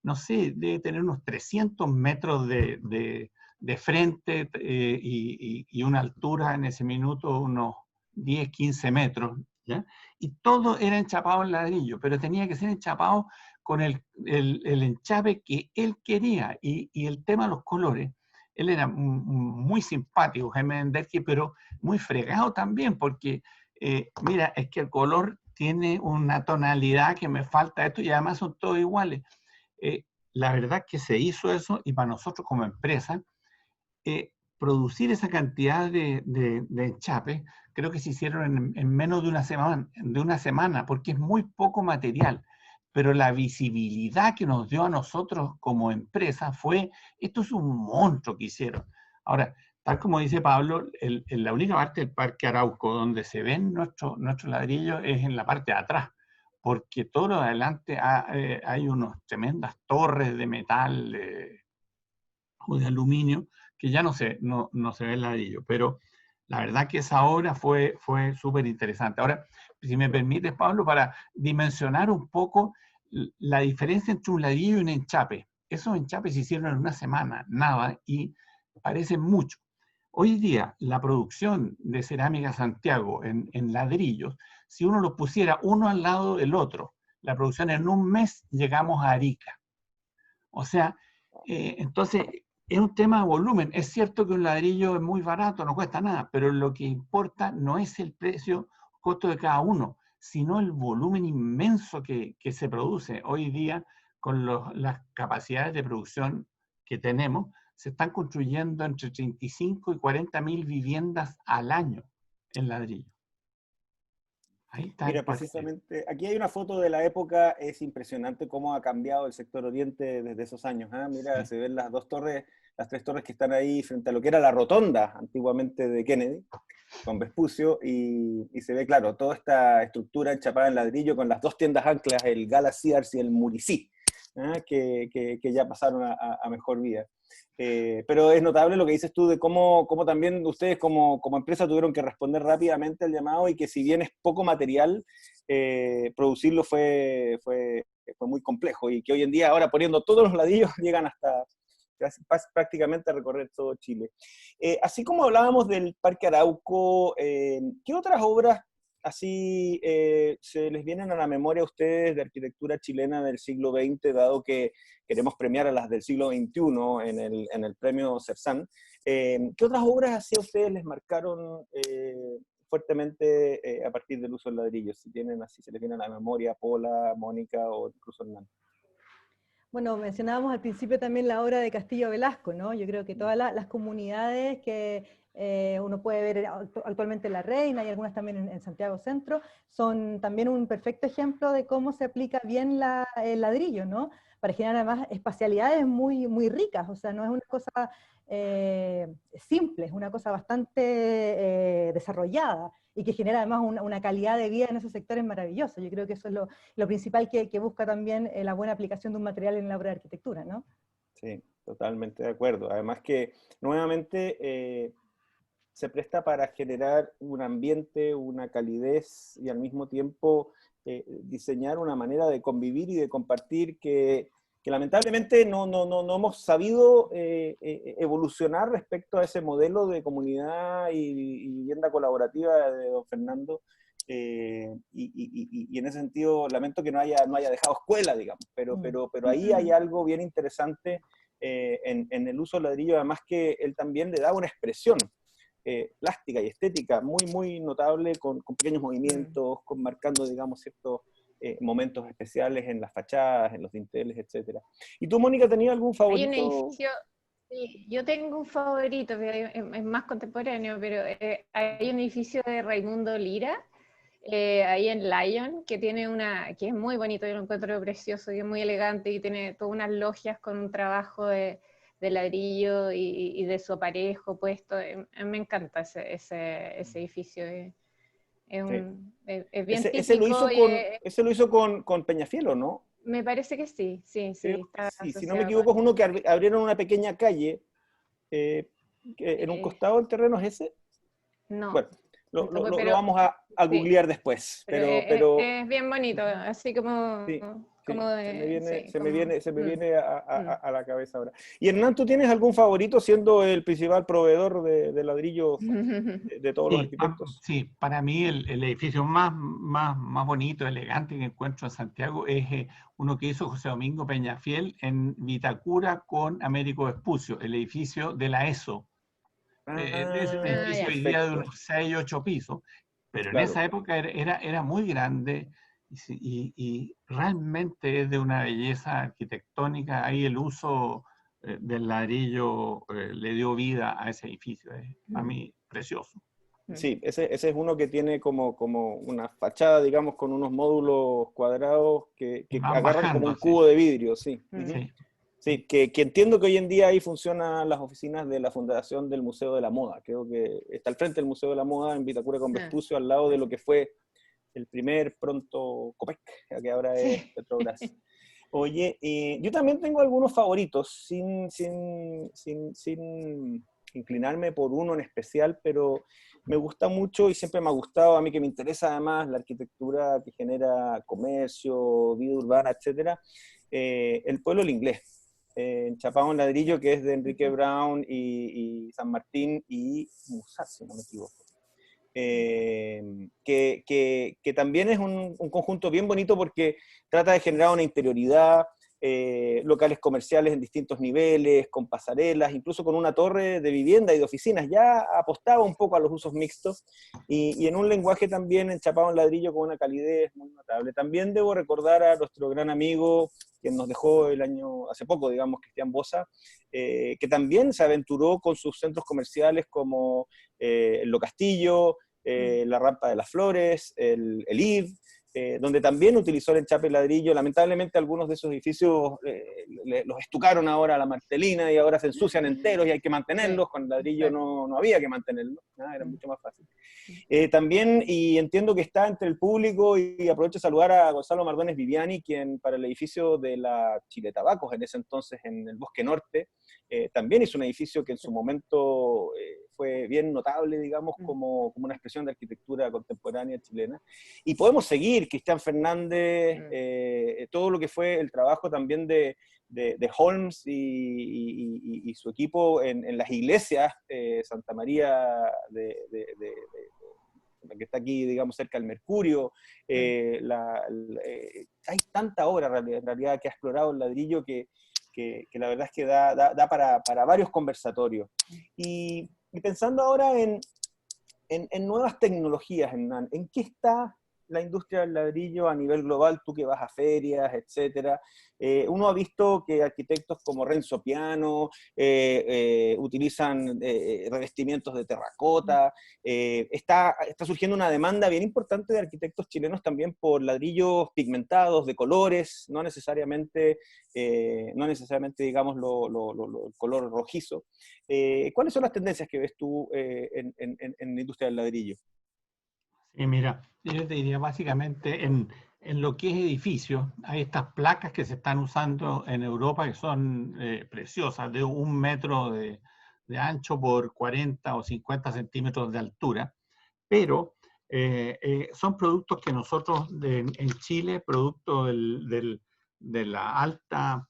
no sé, debe tener unos 300 metros de frente y una altura en ese minuto, unos 10, 15 metros, ¿ya? Y todo era enchapado en ladrillo, pero tenía que ser enchapado con el enchape que él quería, y el tema de los colores. Él era muy simpático, Jaime Venderqui, pero muy fregado también, porque, mira, es que el color tiene una tonalidad que me falta esto, y además son todos iguales. La verdad que se hizo eso, y para nosotros como empresa, producir esa cantidad de enchape, creo que se hicieron en menos de una semana, porque es muy poco material. Pero la visibilidad que nos dio a nosotros como empresa fue, esto es un monstruo que hicieron. Ahora, tal como dice Pablo, la única parte del Parque Arauco donde se ven nuestros ladrillos es en la parte de atrás, porque todo lo de adelante hay unas tremendas torres de metal o de aluminio que ya no se ve el ladrillo, pero la verdad que esa obra fue súper interesante. Ahora, si me permites, Pablo, para dimensionar un poco la diferencia entre un ladrillo y un enchape. Esos enchapes se hicieron en una semana, nada, y parecen mucho. Hoy día, la producción de Cerámica Santiago en ladrillos, si uno los pusiera uno al lado del otro, la producción en un mes llegamos a Arica. O sea, entonces, es un tema de volumen. Es cierto que un ladrillo es muy barato, no cuesta nada, pero lo que importa no es el precio, costo de cada uno, sino el volumen inmenso que se produce. Hoy día, con las capacidades de producción que tenemos, se están construyendo entre 35 y 40.000 viviendas al año en ladrillo. Ahí está. Mira, precisamente, aquí hay una foto de la época, es impresionante cómo ha cambiado el sector oriente desde esos años. Mira, sí. Se ven las tres torres que están ahí frente a lo que era la rotonda antiguamente de Kennedy, con Vespucio, y se ve, claro, toda esta estructura enchapada en ladrillo con las dos tiendas anclas, el Gala Sears y el Muricí, que ya pasaron a mejor vida. Pero es notable lo que dices tú de cómo también ustedes como empresa tuvieron que responder rápidamente al llamado, y que si bien es poco material, producirlo fue muy complejo, y que hoy en día, ahora poniendo todos los ladrillos, llegan hasta prácticamente a recorrer todo Chile. Así como hablábamos del Parque Arauco, ¿qué otras obras así se les vienen a la memoria a ustedes de arquitectura chilena del siglo XX, dado que queremos premiar a las del siglo XXI en el premio CERSAN? ¿Qué otras obras así a ustedes les marcaron fuertemente a partir del uso del ladrillo? Si tienen así, se les viene a la memoria Pola, Mónica o incluso Hernán. Bueno, mencionábamos al principio también la obra de Castillo Velasco, ¿no? Yo creo que todas las comunidades que uno puede ver actualmente en La Reina y algunas también en Santiago Centro, son también un perfecto ejemplo de cómo se aplica bien el ladrillo, ¿no? Para generar además espacialidades muy, muy ricas, o sea, no es una cosa simple, es una cosa bastante desarrollada, y que genera además una calidad de vida en esos sectores maravilloso. Yo creo que eso es lo principal que busca también la buena aplicación de un material en la obra de arquitectura, ¿no? Sí, totalmente de acuerdo. Además que, nuevamente, se presta para generar un ambiente, una calidez, y al mismo tiempo diseñar una manera de convivir y de compartir que lamentablemente no hemos sabido evolucionar respecto a ese modelo de comunidad y vivienda colaborativa de don Fernando, y en ese sentido lamento que no haya dejado escuela, digamos, pero ahí hay algo bien interesante en el uso del ladrillo, además que él también le da una expresión plástica y estética muy, muy notable, con pequeños movimientos, marcando, digamos, ciertos momentos especiales en las fachadas, en los dinteles, etc. ¿Y tú, Mónica, tenías algún favorito? Hay un edificio, sí, yo tengo un favorito, es más contemporáneo, pero hay un edificio de Raimundo Lira, ahí en Lyon, que es muy bonito, yo lo encuentro precioso, y es muy elegante, y tiene todas unas logias con un trabajo de ladrillo y de su aparejo puesto. Me encanta ese edificio, es bien Ese lo hizo típico. ese lo hizo con Peñafiel, ¿o no? Me parece que sí, está Sí, si no me asociado equivoco, es con... uno que abrieron una pequeña calle en un eh, costado del terreno, ¿es ese? no, Bueno, lo pero vamos a sí, googlear después, pero pero es bien bonito, así como, sí, como sí, de, sí, se me viene mm. a la cabeza ahora. Y Hernán, ¿tú tienes algún favorito siendo el principal proveedor de ladrillos de todos los Sí, arquitectos? sí, para mí el edificio más bonito, elegante que encuentro en Santiago es uno que hizo José Domingo Peñafiel en Vitacura con Américo Vespucio, el edificio de la ESO. Es un Ah, edificio hoy día de perfecto, unos 6, 8 pisos, pero en claro. esa época era muy grande y realmente es de una belleza arquitectónica. Ahí el uso del ladrillo le dio vida a ese edificio. Es a mí precioso. Sí, ese es uno que tiene como una fachada, digamos, con unos módulos cuadrados Y que van agarran como bajando un así. cubo de vidrio, sí. Ujú. Sí, Sí, que entiendo que hoy en día ahí funcionan las oficinas de la Fundación del Museo de la Moda. Creo que está al frente del Museo de la Moda en Vitacura con Vespucio, al lado de lo que fue el primer Pronto Copec, que ahora es Sí. Petrobras. Oye, yo también tengo algunos favoritos, sin inclinarme por uno en especial, pero me gusta mucho y siempre me ha gustado, a mí que me interesa además la arquitectura que genera comercio, vida urbana, etcétera, el pueblo el inglés, enchapado en ladrillo, que es de Enrique Brown y San Martín y Musat, si no me equivoco. Que también es un conjunto bien bonito porque trata de generar una interioridad, locales comerciales en distintos niveles, con pasarelas, incluso con una torre de vivienda y de oficinas. Ya apostaba un poco a los usos mixtos y en un lenguaje también enchapado en ladrillo con una calidez muy notable. También debo recordar a nuestro gran amigo, quien nos dejó hace poco, digamos, Cristian Bosa, que también se aventuró con sus centros comerciales como el Lo Castillo, la Rampa de las Flores, el IV, donde también utilizó el enchape ladrillo. Lamentablemente algunos de esos edificios los estucaron ahora a la martelina y ahora se ensucian enteros y hay que mantenerlos. Con ladrillo no había que mantenerlos, ¿no? Era mucho más fácil. También, y entiendo que está entre el público, y aprovecho de saludar a Gonzalo Mardones Viviani, quien para el edificio de la Chile Tabacos, en ese entonces en el Bosque Norte, también hizo un edificio que en su momento fue bien notable, digamos, como una expresión de arquitectura contemporánea chilena. Y podemos seguir, Cristian Fernández, todo lo que fue el trabajo también de Holmes y su equipo en las iglesias, Santa María que está aquí, digamos, cerca del Mercurio. Hay tanta obra en realidad que ha explorado el ladrillo que la verdad es que da para varios conversatorios. Y pensando ahora en nuevas tecnologías, Hernán, ¿en qué está la industria del ladrillo a nivel global? Tú que vas a ferias, etcétera. Uno ha visto que arquitectos como Renzo Piano utilizan revestimientos de terracota. Está surgiendo una demanda bien importante de arquitectos chilenos también por ladrillos pigmentados de colores, no necesariamente digamos, el color rojizo. ¿Cuáles son las tendencias que ves tú en la industria del ladrillo? y mira, yo te diría básicamente en lo que es edificio, hay estas placas que se están usando en Europa que son preciosas, de 1 metro de ancho por 40 o 50 centímetros de altura, pero son productos que nosotros en Chile, producto de la alta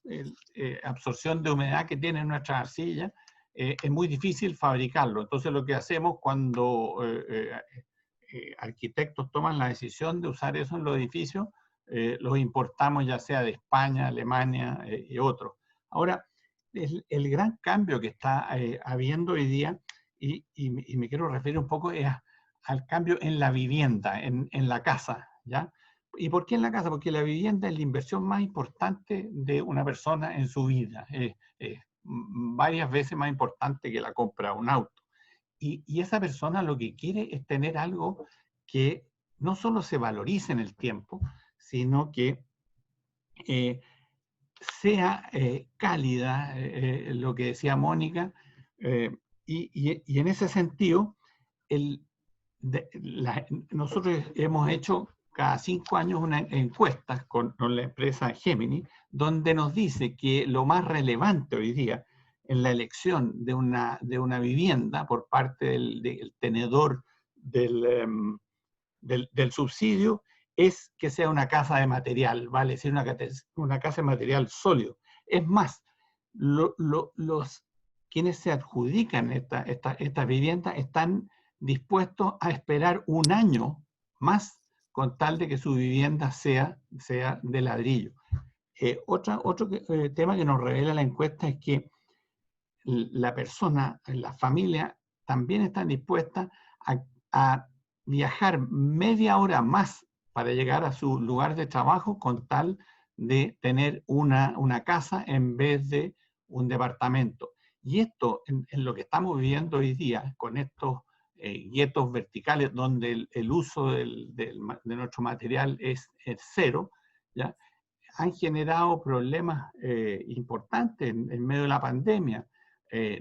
absorción de humedad que tiene nuestra arcilla, es muy difícil fabricarlo. Entonces lo que hacemos cuando arquitectos toman la decisión de usar eso en los edificios, los importamos ya sea de España, Alemania y otros. Ahora, el gran cambio que está habiendo hoy día, y me quiero referir un poco al cambio en la vivienda, en la casa, ¿ya? ¿Y por qué en la casa? Porque la vivienda es la inversión más importante de una persona en su vida. Varias veces más importante que la compra de un auto. Y esa persona lo que quiere es tener algo que no solo se valorice en el tiempo, sino que sea cálida, lo que decía Mónica, y en ese sentido, nosotros hemos hecho cada 5 años una encuesta con la empresa Gemini, donde nos dice que lo más relevante hoy día en la elección de una vivienda por parte del tenedor del subsidio es que sea una casa de material, ¿vale? Es decir, una casa de material sólido. Es más, quienes se adjudican esta vivienda están dispuestos a esperar un año más con tal de que su vivienda sea de ladrillo. Otro tema que nos revela la encuesta es que la persona, la familia, también están dispuestas a viajar media hora más para llegar a su lugar de trabajo con tal de tener una casa en vez de un departamento. Y esto, en lo que estamos viviendo hoy día, con estos guetos verticales donde el uso de nuestro material es cero, ¿ya? Han generado problemas importantes en medio de la pandemia.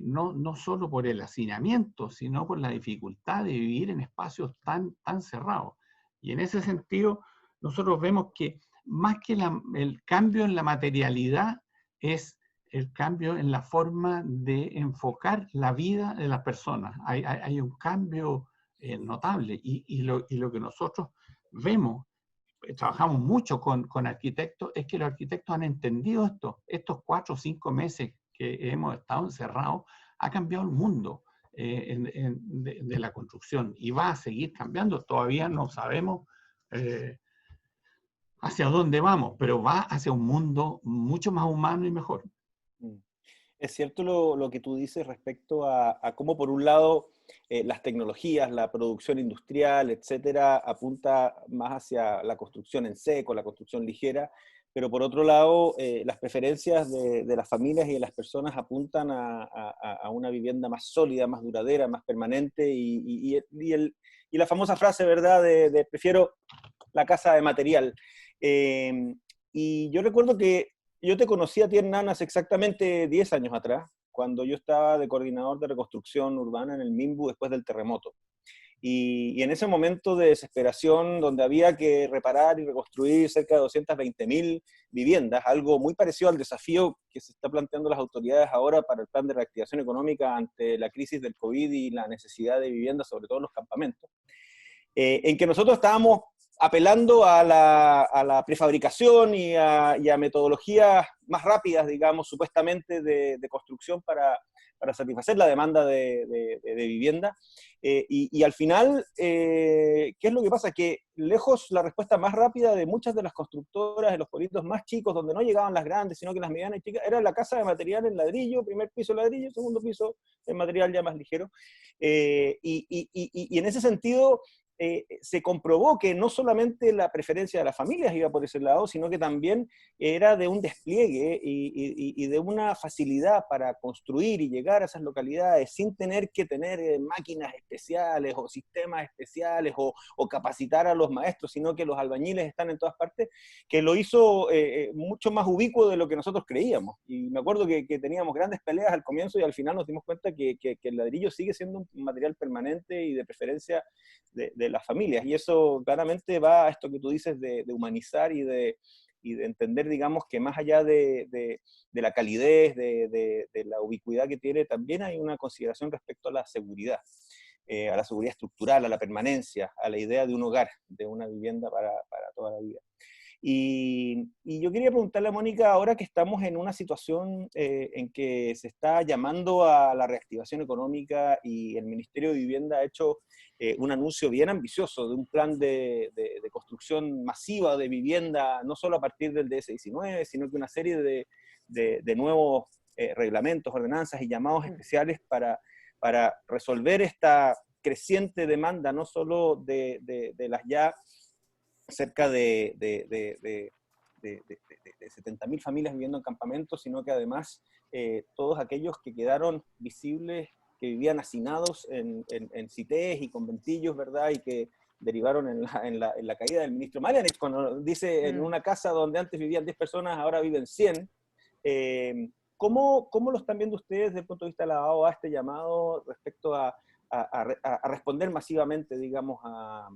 No solo por el hacinamiento, sino por la dificultad de vivir en espacios tan cerrados. Y en ese sentido, nosotros vemos que más que el cambio en la materialidad, es el cambio en la forma de enfocar la vida de las personas. Hay un cambio notable, y lo que nosotros vemos, trabajamos mucho con arquitectos, es que los arquitectos han entendido estos 4 o 5 meses que hemos estado encerrados, ha cambiado el mundo de la construcción, y va a seguir cambiando. Todavía no sabemos hacia dónde vamos, pero va hacia un mundo mucho más humano y mejor. Es cierto lo que tú dices respecto a cómo, por un lado, las tecnologías, la producción industrial, etcétera, apunta más hacia la construcción en seco, la construcción ligera, pero por otro lado, las preferencias de las familias y de las personas apuntan a una vivienda más sólida, más duradera, más permanente, y la famosa frase, ¿verdad?, de prefiero la casa de material. Y yo recuerdo que yo te conocí a ti, Hernán, hace exactamente 10 años atrás, cuando yo estaba de coordinador de reconstrucción urbana en el MIMBU después del terremoto. Y en ese momento de desesperación, donde había que reparar y reconstruir cerca de 220.000 viviendas, algo muy parecido al desafío que se está planteando las autoridades ahora para el plan de reactivación económica ante la crisis del COVID y la necesidad de vivienda, sobre todo en los campamentos, en que nosotros estábamos apelando a la prefabricación y a metodologías más rápidas, digamos, supuestamente de construcción para satisfacer la demanda de vivienda. Y al final, ¿qué es lo que pasa? Que lejos la respuesta más rápida de muchas de las constructoras, de los pueblitos más chicos, donde no llegaban las grandes, sino que las medianas y chicas, era la casa de material en ladrillo, primer piso ladrillo, segundo piso en material ya más ligero. Y en ese sentido, se comprobó que no solamente la preferencia de las familias iba por ese lado, sino que también era de un despliegue y de una facilidad para construir y llegar a esas localidades sin tener que tener máquinas especiales o sistemas especiales o capacitar a los maestros, sino que los albañiles están en todas partes, que lo hizo mucho más ubicuo de lo que nosotros creíamos. Y me acuerdo que teníamos grandes peleas al comienzo, y al final nos dimos cuenta que el ladrillo sigue siendo un material permanente y de preferencia de las familias, y eso claramente va a esto que tú dices de humanizar y de entender, digamos, que más allá de la calidez, de la ubicuidad que tiene, también hay una consideración respecto a la seguridad estructural, a la permanencia, a la idea de un hogar, de una vivienda para toda la vida. Y yo quería preguntarle a Mónica, ahora que estamos en una situación en que se está llamando a la reactivación económica y el Ministerio de Vivienda ha hecho un anuncio bien ambicioso de un plan de construcción masiva de vivienda, no solo a partir del DS-19, sino que una serie de nuevos reglamentos, ordenanzas y llamados especiales para resolver esta creciente demanda, no solo de las ya cerca de 70.000 familias viviendo en campamentos, sino que además todos aquellos que quedaron visibles, que vivían hacinados en CITES y conventillos, ¿verdad? Y que derivaron en la caída del ministro Marianich, cuando dice en una casa donde antes vivían 10 personas, ahora viven 100. ¿Cómo lo están viendo ustedes desde el punto de vista de la AOA, este llamado respecto a a responder masivamente, digamos, a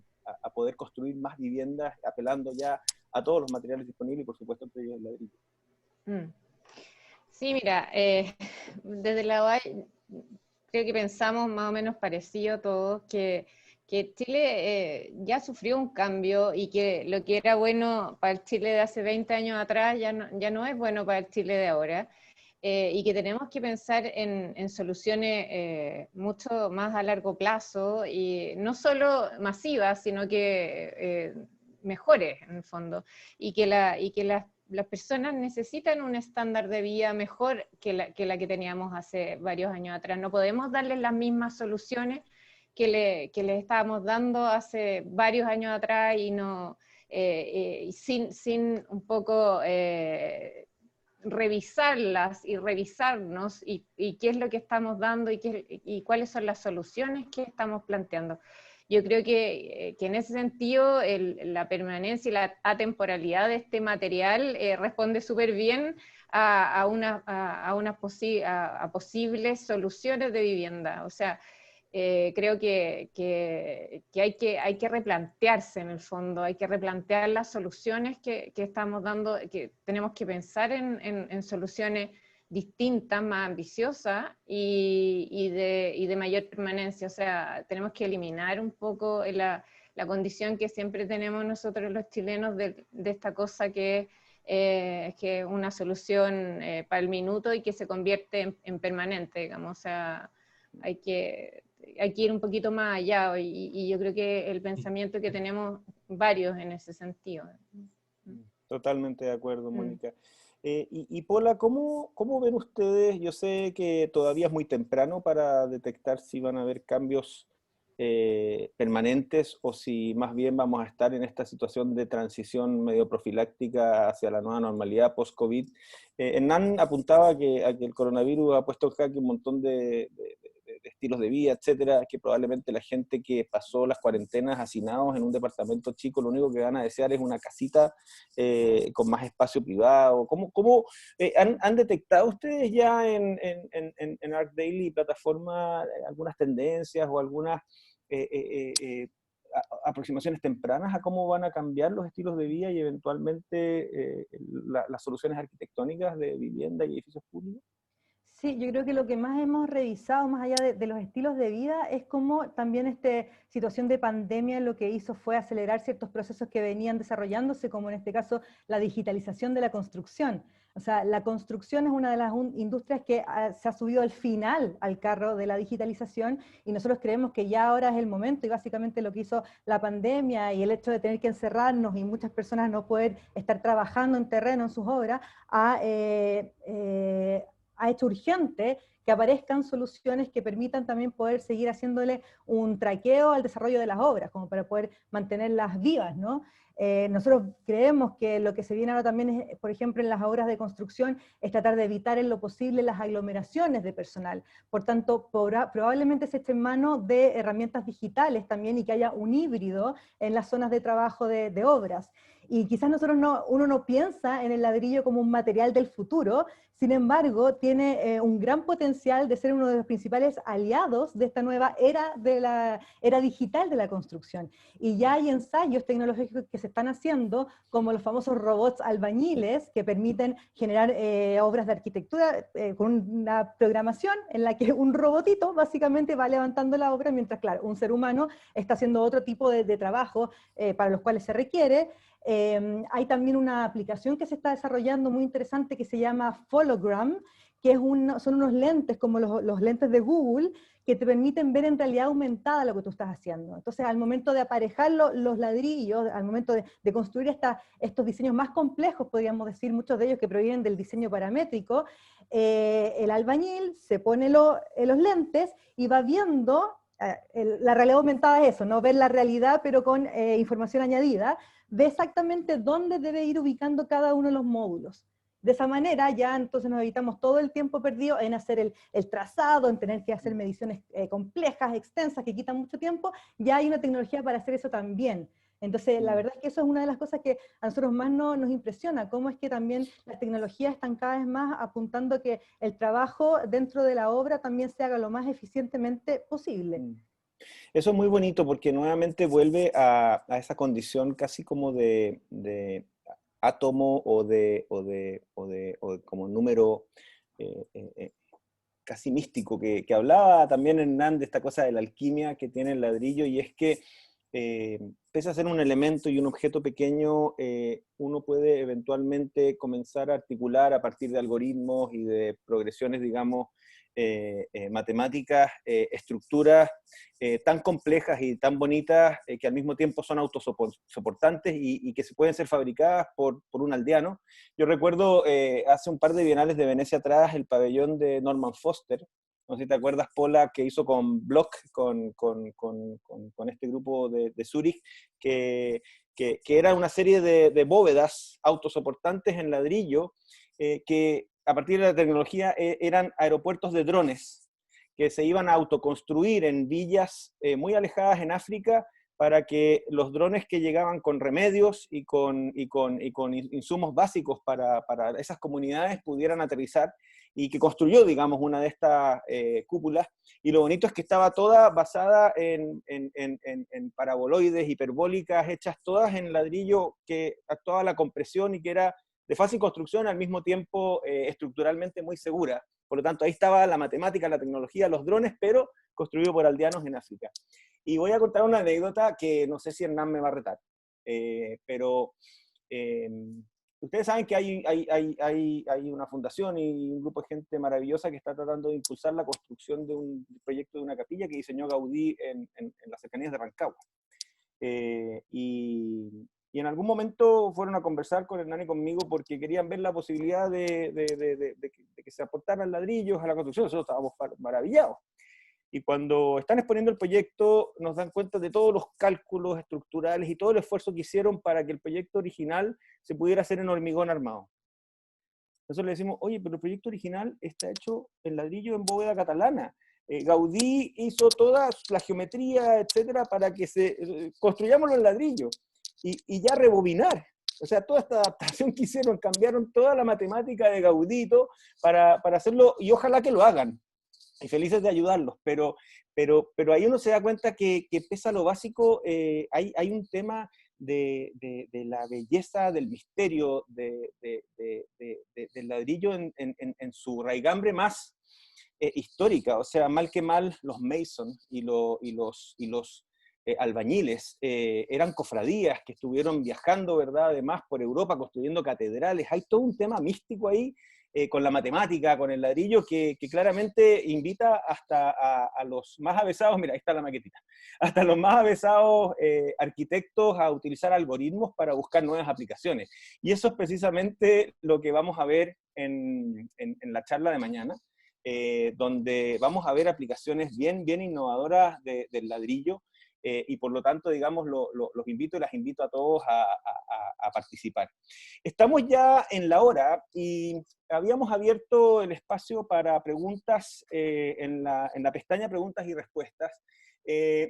poder construir más viviendas, apelando ya a todos los materiales disponibles y por supuesto entre ellos el ladrillo. Sí, mira, desde la OAI creo que pensamos más o menos parecido todos, que Chile ya sufrió un cambio y que lo que era bueno para el Chile de hace 20 años atrás ya no es bueno para el Chile de ahora. Y que tenemos que pensar en soluciones mucho más a largo plazo y no solo masivas, sino que mejores en el fondo, y que las personas necesitan un estándar de vida mejor que la que teníamos hace varios años atrás. No podemos darles las mismas soluciones que les estábamos dando hace varios años atrás y no sin un poco revisarlas y revisarnos y qué es lo que estamos dando y cuáles son las soluciones que estamos planteando. Yo creo que en ese sentido la permanencia y la atemporalidad de este material responde súper bien a posibles soluciones de vivienda. O sea, creo que hay que replantearse en el fondo, hay que replantear las soluciones que estamos dando, que tenemos que pensar en soluciones distintas, más ambiciosas y de mayor permanencia. O sea, tenemos que eliminar un poco la condición que siempre tenemos nosotros los chilenos de esta cosa que es una solución para el minuto y que se convierte en permanente, digamos. O sea, hay que ir un poquito más allá y yo creo que el pensamiento que tenemos varios en ese sentido. Totalmente de acuerdo, Mónica. Y Paula, ¿cómo ven ustedes? Yo sé que todavía es muy temprano para detectar si van a haber cambios permanentes o si más bien vamos a estar en esta situación de transición medio profiláctica hacia la nueva normalidad post-COVID. Hernán apuntaba a que el coronavirus ha puesto en jaque un montón de estilos de vida, etcétera, que probablemente la gente que pasó las cuarentenas hacinados en un departamento chico, lo único que van a desear es una casita con más espacio privado. ¿Cómo han detectado ustedes ya en ArcDaily plataforma algunas tendencias o algunas aproximaciones tempranas a cómo van a cambiar los estilos de vida y eventualmente las soluciones arquitectónicas de vivienda y edificios públicos? Sí, yo creo que lo que más hemos revisado, más allá de los estilos de vida, es cómo también esta situación de pandemia lo que hizo fue acelerar ciertos procesos que venían desarrollándose, como en este caso la digitalización de la construcción. O sea, la construcción es una de las industrias que se ha subido al final al carro de la digitalización y nosotros creemos que ya ahora es el momento y básicamente lo que hizo la pandemia y el hecho de tener que encerrarnos y muchas personas no poder estar trabajando en terreno en sus obras ha hecho urgente que aparezcan soluciones que permitan también poder seguir haciéndole un traqueo al desarrollo de las obras, como para poder mantenerlas vivas, ¿no? Nosotros creemos que lo que se viene ahora también es, por ejemplo, en las obras de construcción, es tratar de evitar en lo posible las aglomeraciones de personal. Por tanto, probablemente se eche en mano de herramientas digitales también y que haya un híbrido en las zonas de trabajo de obras. Y quizás uno no piensa en el ladrillo como un material del futuro, sin embargo, tiene un gran potencial de ser uno de los principales aliados de esta nueva era, de la era digital de la construcción. Y ya hay ensayos tecnológicos que se están haciendo, como los famosos robots albañiles, que permiten generar obras de arquitectura con una programación en la que un robotito básicamente va levantando la obra, mientras, claro, un ser humano está haciendo otro tipo de trabajo para los cuales se requiere. Hay también una aplicación que se está desarrollando muy interesante que se llama Hologram, que son unos lentes como los lentes de Google, que te permiten ver en realidad aumentada lo que tú estás haciendo. Entonces, al momento de aparejar los ladrillos, al momento de construir estos diseños más complejos, podríamos decir, muchos de ellos que provienen del diseño paramétrico, el albañil se pone los lentes y va viendo, la realidad aumentada es eso, ¿no? Ver la realidad pero con información añadida, ve exactamente dónde debe ir ubicando cada uno de los módulos. De esa manera ya entonces nos evitamos todo el tiempo perdido en hacer el trazado, en tener que hacer mediciones complejas, extensas, que quitan mucho tiempo. Ya hay una tecnología para hacer eso también. Entonces, la verdad es que eso es una de las cosas que a nosotros más nos impresiona, cómo es que también las tecnologías están cada vez más apuntando a que el trabajo dentro de la obra también se haga lo más eficientemente posible. Eso es muy bonito porque nuevamente vuelve a esa condición casi como de átomo o de como número casi místico que hablaba también Hernán de esta cosa de la alquimia que tiene el ladrillo, y es que pese a ser un elemento y un objeto pequeño, uno puede eventualmente comenzar a articular a partir de algoritmos y de progresiones, digamos, matemáticas, estructuras tan complejas y tan bonitas que al mismo tiempo son autosoportantes y que se pueden ser fabricadas por un aldeano. Yo recuerdo hace un par de bienales de Venecia atrás el pabellón de Norman Foster, no sé si te acuerdas, Pola, que hizo con Block, con este grupo de Zurich, que era una serie de bóvedas autosoportantes en ladrillo, que a partir de la tecnología eran aeropuertos de drones, que se iban a autoconstruir en villas muy alejadas en África, para que los drones que llegaban con remedios y con insumos básicos para esas comunidades pudieran aterrizar, y que construyó, digamos, una de estas cúpulas. Y lo bonito es que estaba toda basada en paraboloides, hiperbólicas, hechas todas en ladrillo, que actuaba la compresión y que era de fácil construcción, al mismo tiempo estructuralmente muy segura. Por lo tanto, ahí estaba la matemática, la tecnología, los drones, pero construido por aldeanos en África. Y voy a contar una anécdota que no sé si Hernán me va a retar, pero ustedes saben que hay una fundación y un grupo de gente maravillosa que está tratando de impulsar la construcción de un proyecto de una capilla que diseñó Gaudí en las cercanías de Rancagua. Y en algún momento fueron a conversar con Hernán y conmigo porque querían ver la posibilidad de que se aportaran ladrillos a la construcción. Nosotros estábamos maravillados. Y cuando están exponiendo el proyecto, nos dan cuenta de todos los cálculos estructurales y todo el esfuerzo que hicieron para que el proyecto original se pudiera hacer en hormigón armado. Nosotros le decimos, oye, pero el proyecto original está hecho en ladrillo en bóveda catalana. Gaudí hizo toda la geometría, etcétera, para que construyámoslo en ladrillo y ya rebobinar. O sea, toda esta adaptación que hicieron, cambiaron toda la matemática de Gaudito para hacerlo, y ojalá que lo hagan. Y felices de ayudarlos, pero ahí uno se da cuenta que pese a lo básico, hay un tema de la belleza, del misterio del ladrillo en su raigambre más histórica. O sea, mal que mal, los Mason y los albañiles eran cofradías que estuvieron viajando, ¿verdad?, además por Europa, construyendo catedrales. Hay todo un tema místico ahí, con la matemática, con el ladrillo, que claramente invita hasta a los más avesados, mira, ahí está la maquetita, hasta los más avesados arquitectos a utilizar algoritmos para buscar nuevas aplicaciones. Y eso es precisamente lo que vamos a ver en la charla de mañana, donde vamos a ver aplicaciones bien innovadoras del ladrillo, y por lo tanto, digamos, los invito y las invito a todos a participar. Estamos ya en la hora y habíamos abierto el espacio para preguntas en la pestaña preguntas y respuestas.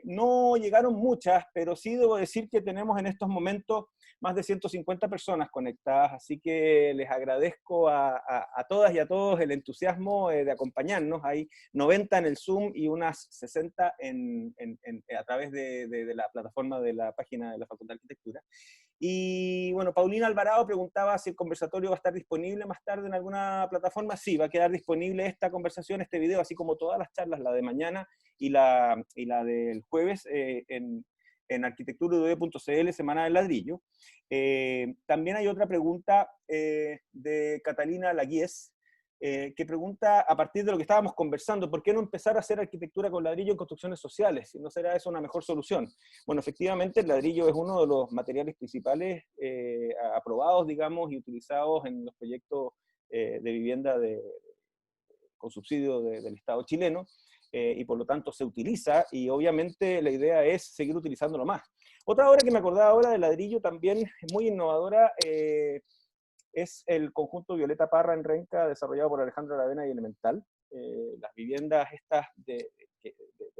No llegaron muchas, pero sí debo decir que tenemos en estos momentos más de 150 personas conectadas, así que les agradezco a todas y a todos el entusiasmo de acompañarnos. Hay 90 en el Zoom y unas 60 a través de la plataforma de la página de la Facultad de Arquitectura. Y bueno, Paulina Alvarado preguntaba si el conversatorio va a estar disponible más tarde en alguna plataforma. Sí, va a quedar disponible esta conversación, este video, así como todas las charlas, la de mañana y la del jueves, en arquitectura.cl, Semana del Ladrillo. También hay otra pregunta de Catalina Laguies, que pregunta, a partir de lo que estábamos conversando, ¿por qué no empezar a hacer arquitectura con ladrillo en construcciones sociales? ¿No será eso una mejor solución? Bueno, efectivamente el ladrillo es uno de los materiales principales aprobados, digamos, y utilizados en los proyectos de vivienda con subsidio del Estado chileno, y por lo tanto se utiliza, y obviamente la idea es seguir utilizándolo más. Otra obra que me acordaba ahora de ladrillo también muy innovadora, es el conjunto Violeta Parra en Renca, desarrollado por Alejandro Aravena y Elemental. Las viviendas estas de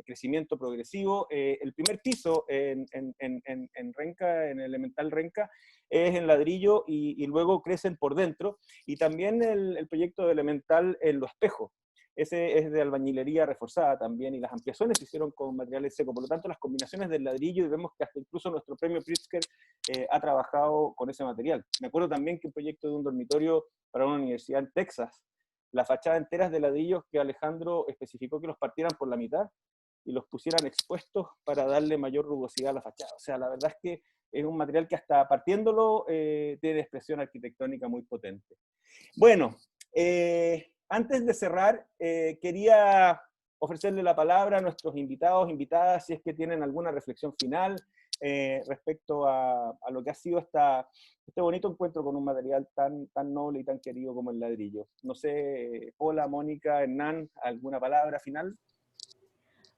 crecimiento progresivo. El primer piso en Renca, en Elemental Renca, es en ladrillo y luego crecen por dentro. Y también el proyecto de Elemental en Lo Espejo. Ese es de albañilería reforzada también, y las ampliaciones se hicieron con materiales secos. Por lo tanto, las combinaciones del ladrillo, y vemos que hasta incluso nuestro premio Pritzker ha trabajado con ese material. Me acuerdo también que un proyecto de un dormitorio para una universidad en Texas, la fachada entera es de ladrillos que Alejandro especificó que los partieran por la mitad y los pusieran expuestos para darle mayor rugosidad a la fachada. O sea, la verdad es que es un material que hasta partiéndolo tiene expresión arquitectónica muy potente. Bueno, antes de cerrar, quería ofrecerle la palabra a nuestros invitados, invitadas, si es que tienen alguna reflexión final respecto a lo que ha sido este bonito encuentro con un material tan noble y tan querido como el ladrillo. No sé, Paula, Mónica, Hernán, ¿alguna palabra final?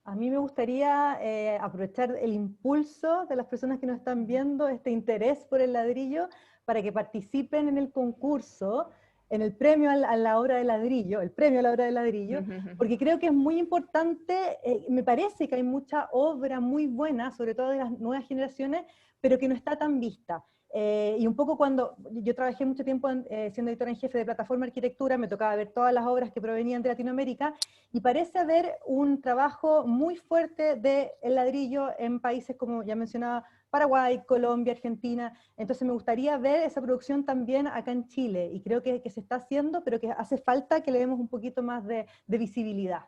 A mí me gustaría aprovechar el impulso de las personas que nos están viendo, este interés por el ladrillo, para que participen en el concurso, en el premio a la obra de ladrillo, el premio a la obra de ladrillo, porque creo que es muy importante, me parece que hay mucha obra muy buena, sobre todo de las nuevas generaciones, pero que no está tan vista. Y un poco cuando yo trabajé mucho tiempo siendo editora en jefe de Plataforma Arquitectura, me tocaba ver todas las obras que provenían de Latinoamérica, y parece haber un trabajo muy fuerte del ladrillo en países como ya mencionaba, Paraguay, Colombia, Argentina. Entonces me gustaría ver esa producción también acá en Chile, y creo que se está haciendo, pero que hace falta que le demos un poquito más de visibilidad.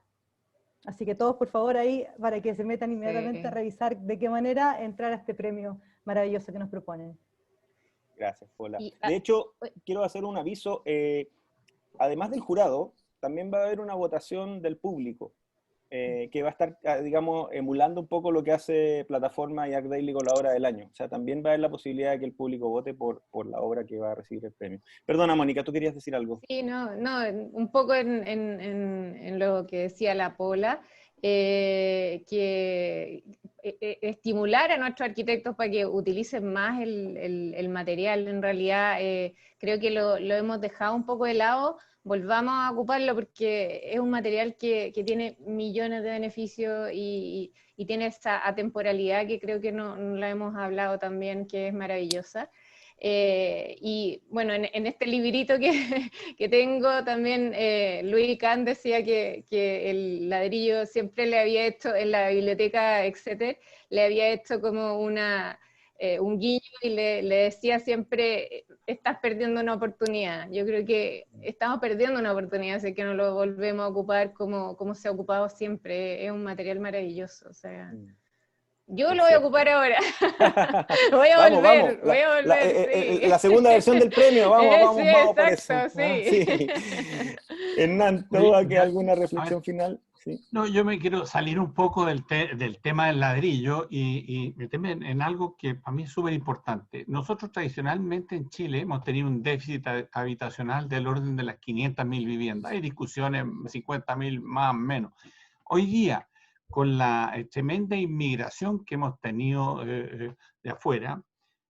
Así que todos, por favor, ahí, para que se metan inmediatamente a revisar de qué manera entrar a este premio maravilloso que nos proponen. Gracias, Paula. De hecho, quiero hacer un aviso. Además del jurado, también va a haber una votación del público, que va a estar, digamos, emulando un poco lo que hace Plataforma y ArcDaily con la obra del año. O sea, también va a haber la posibilidad de que el público vote por la obra que va a recibir el premio. Perdona, Mónica, ¿tú querías decir algo? Sí, no, un poco en lo que decía la Paula, que estimular a nuestros arquitectos para que utilicen más el material. En realidad, creo que lo hemos dejado un poco de lado. Volvamos a ocuparlo porque es un material que tiene millones de beneficios y tiene esa atemporalidad que creo que no la hemos hablado también, que es maravillosa. Y bueno, en este librito que tengo también, Luis Kahn decía que el ladrillo siempre le había hecho, en la biblioteca Exeter, le había hecho como un guiño y le decía siempre, estás perdiendo una oportunidad. Yo creo que estamos perdiendo una oportunidad, así que no lo volvemos a ocupar como se ha ocupado siempre. Es un material maravilloso, o sea... Yo lo voy a ocupar ahora. Voy a volver, voy a volver. Sí. La segunda versión del premio, vamos exacto, por eso. Sí. Hernán, ¿tú aquí alguna reflexión final? Sí. No, yo me quiero salir un poco del tema del ladrillo y meterme en algo que para mí es súper importante. Nosotros tradicionalmente en Chile hemos tenido un déficit habitacional del orden de las 500.000 viviendas. Hay discusiones, 50.000 más o menos. Hoy día, con la tremenda inmigración que hemos tenido de afuera,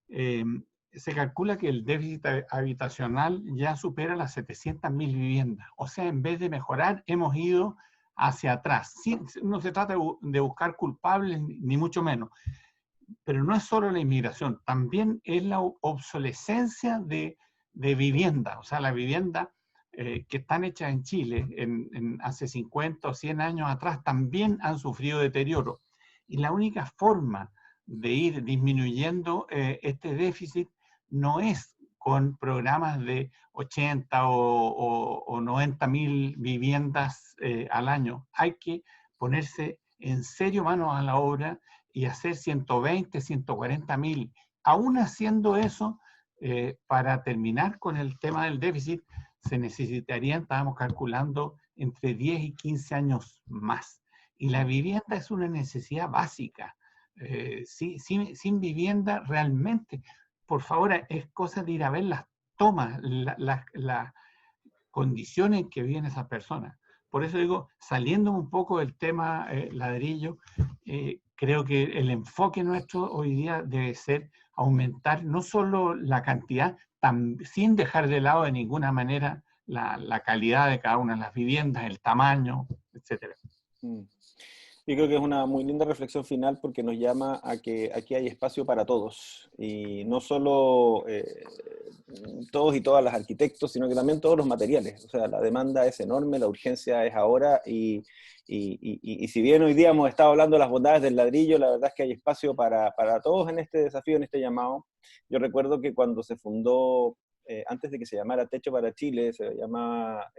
se calcula que el déficit habitacional ya supera las 700.000 viviendas. O sea, en vez de mejorar, hemos ido hacia atrás. Sí, no se trata de buscar culpables, ni mucho menos. Pero no es solo la inmigración, también es la obsolescencia de vivienda. O sea, la vivienda que están hechas en Chile hace 50 o 100 años atrás también han sufrido deterioro. Y la única forma de ir disminuyendo este déficit no es con programas de 80 o 90.000 viviendas al año. Hay que ponerse en serio manos a la obra y hacer 120, 140.000. Aún haciendo eso, para terminar con el tema del déficit, se necesitarían, estábamos calculando, entre 10 y 15 años más. Y la vivienda es una necesidad básica. Sin vivienda realmente, por favor, es cosa de ir a ver las tomas, las condiciones en que viven esas personas. Por eso digo, saliendo un poco del tema ladrillo, creo que el enfoque nuestro hoy día debe ser aumentar no solo la cantidad, sin dejar de lado de ninguna manera la calidad de cada una de las viviendas, el tamaño, etc. Yo creo que es una muy linda reflexión final porque nos llama a que aquí hay espacio para todos, y no solo todos y todas las arquitectos, sino que también todos los materiales. O sea, la demanda es enorme, la urgencia es ahora, y si bien hoy día hemos estado hablando de las bondades del ladrillo, la verdad es que hay espacio para todos en este desafío, en este llamado. Yo recuerdo que cuando se fundó, antes de que se llamara Techo para Chile, se llamaba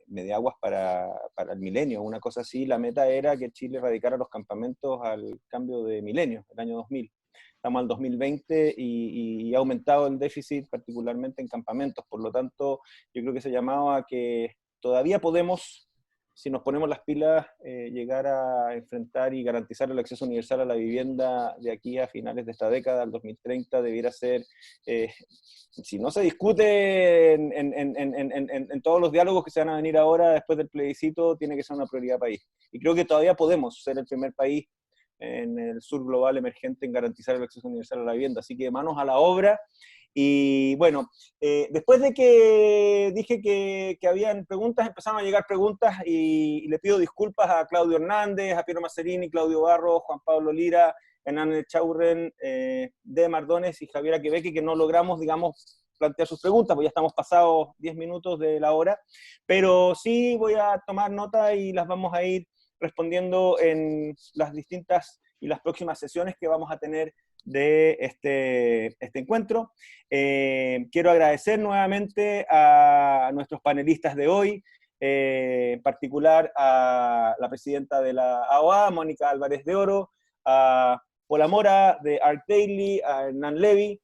Mediaguas para el milenio, una cosa así. La meta era que Chile erradicara los campamentos al cambio de milenio, el año 2000. Estamos al 2020 y ha aumentado el déficit, particularmente en campamentos. Por lo tanto, yo creo que se llamaba a que todavía podemos, si nos ponemos las pilas, llegar a enfrentar y garantizar el acceso universal a la vivienda de aquí a finales de esta década, al 2030, debiera ser, si no se discute en todos los diálogos que se van a venir ahora después del plebiscito, tiene que ser una prioridad país. Y creo que todavía podemos ser el primer país en el sur global emergente en garantizar el acceso universal a la vivienda. Así que manos a la obra. Y bueno, después de que dije que habían preguntas, empezaron a llegar preguntas, y le pido disculpas a Claudio Hernández, a Piero Mazzerini, Claudio Barros, Juan Pablo Lira, Hernán Echaurren, de Mardones y Javiera Quebeque, que no logramos, digamos, plantear sus preguntas, porque ya estamos pasados 10 minutos de la hora, pero sí voy a tomar nota y las vamos a ir respondiendo en las distintas y las próximas sesiones que vamos a tener de este encuentro. Quiero agradecer nuevamente a nuestros panelistas de hoy, en particular a la presidenta de la AOA, Mónica Álvarez de Oro, a Paula Mora de Arc Daily, a Hernán Levy,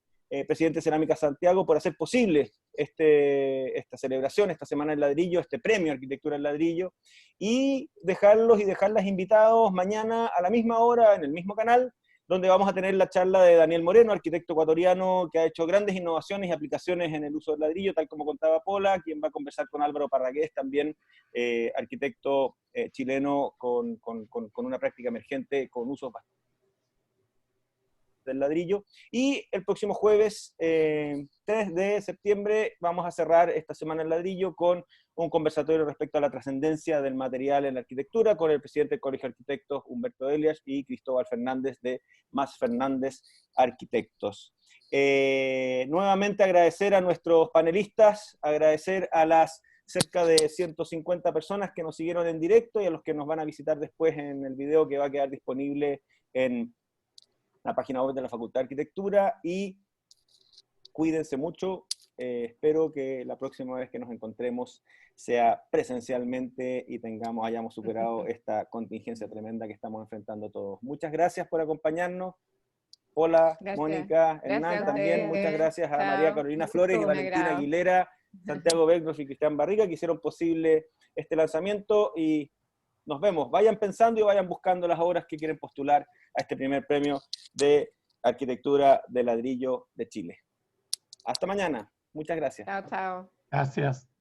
presidente de Cerámica Santiago, por hacer posible esta celebración, esta Semana del Ladrillo, este premio Arquitectura del Ladrillo, y dejarlos y dejarlas invitados mañana a la misma hora en el mismo canal, donde vamos a tener la charla de Daniel Moreno, arquitecto ecuatoriano que ha hecho grandes innovaciones y aplicaciones en el uso del ladrillo, tal como contaba Paula, quien va a conversar con Álvaro Parragués, también arquitecto chileno con una práctica emergente con usos del ladrillo. Y el próximo jueves 3 de septiembre vamos a cerrar esta Semana del Ladrillo con un conversatorio respecto a la trascendencia del material en la arquitectura con el presidente del Colegio de Arquitectos, Humberto Elias, y Cristóbal Fernández de Más Fernández Arquitectos. Nuevamente agradecer a nuestros panelistas, agradecer a las cerca de 150 personas que nos siguieron en directo y a los que nos van a visitar después en el video que va a quedar disponible en la página web de la Facultad de Arquitectura, y cuídense mucho. Espero que la próxima vez que nos encontremos sea presencialmente y hayamos superado esta contingencia tremenda que estamos enfrentando todos. Muchas gracias por acompañarnos. Hola, Gracias. Mónica, Hernán Gracias también. Muchas gracias a Chao. María Carolina Flores y Valentina Aguilera, Santiago Beckdorf y Cristian Barriga, que hicieron posible este lanzamiento, y nos vemos. Vayan pensando y vayan buscando las obras que quieren postular a este primer premio de Arquitectura de Ladrillo de Chile. Hasta mañana. Muchas gracias. Chao, chao. Gracias.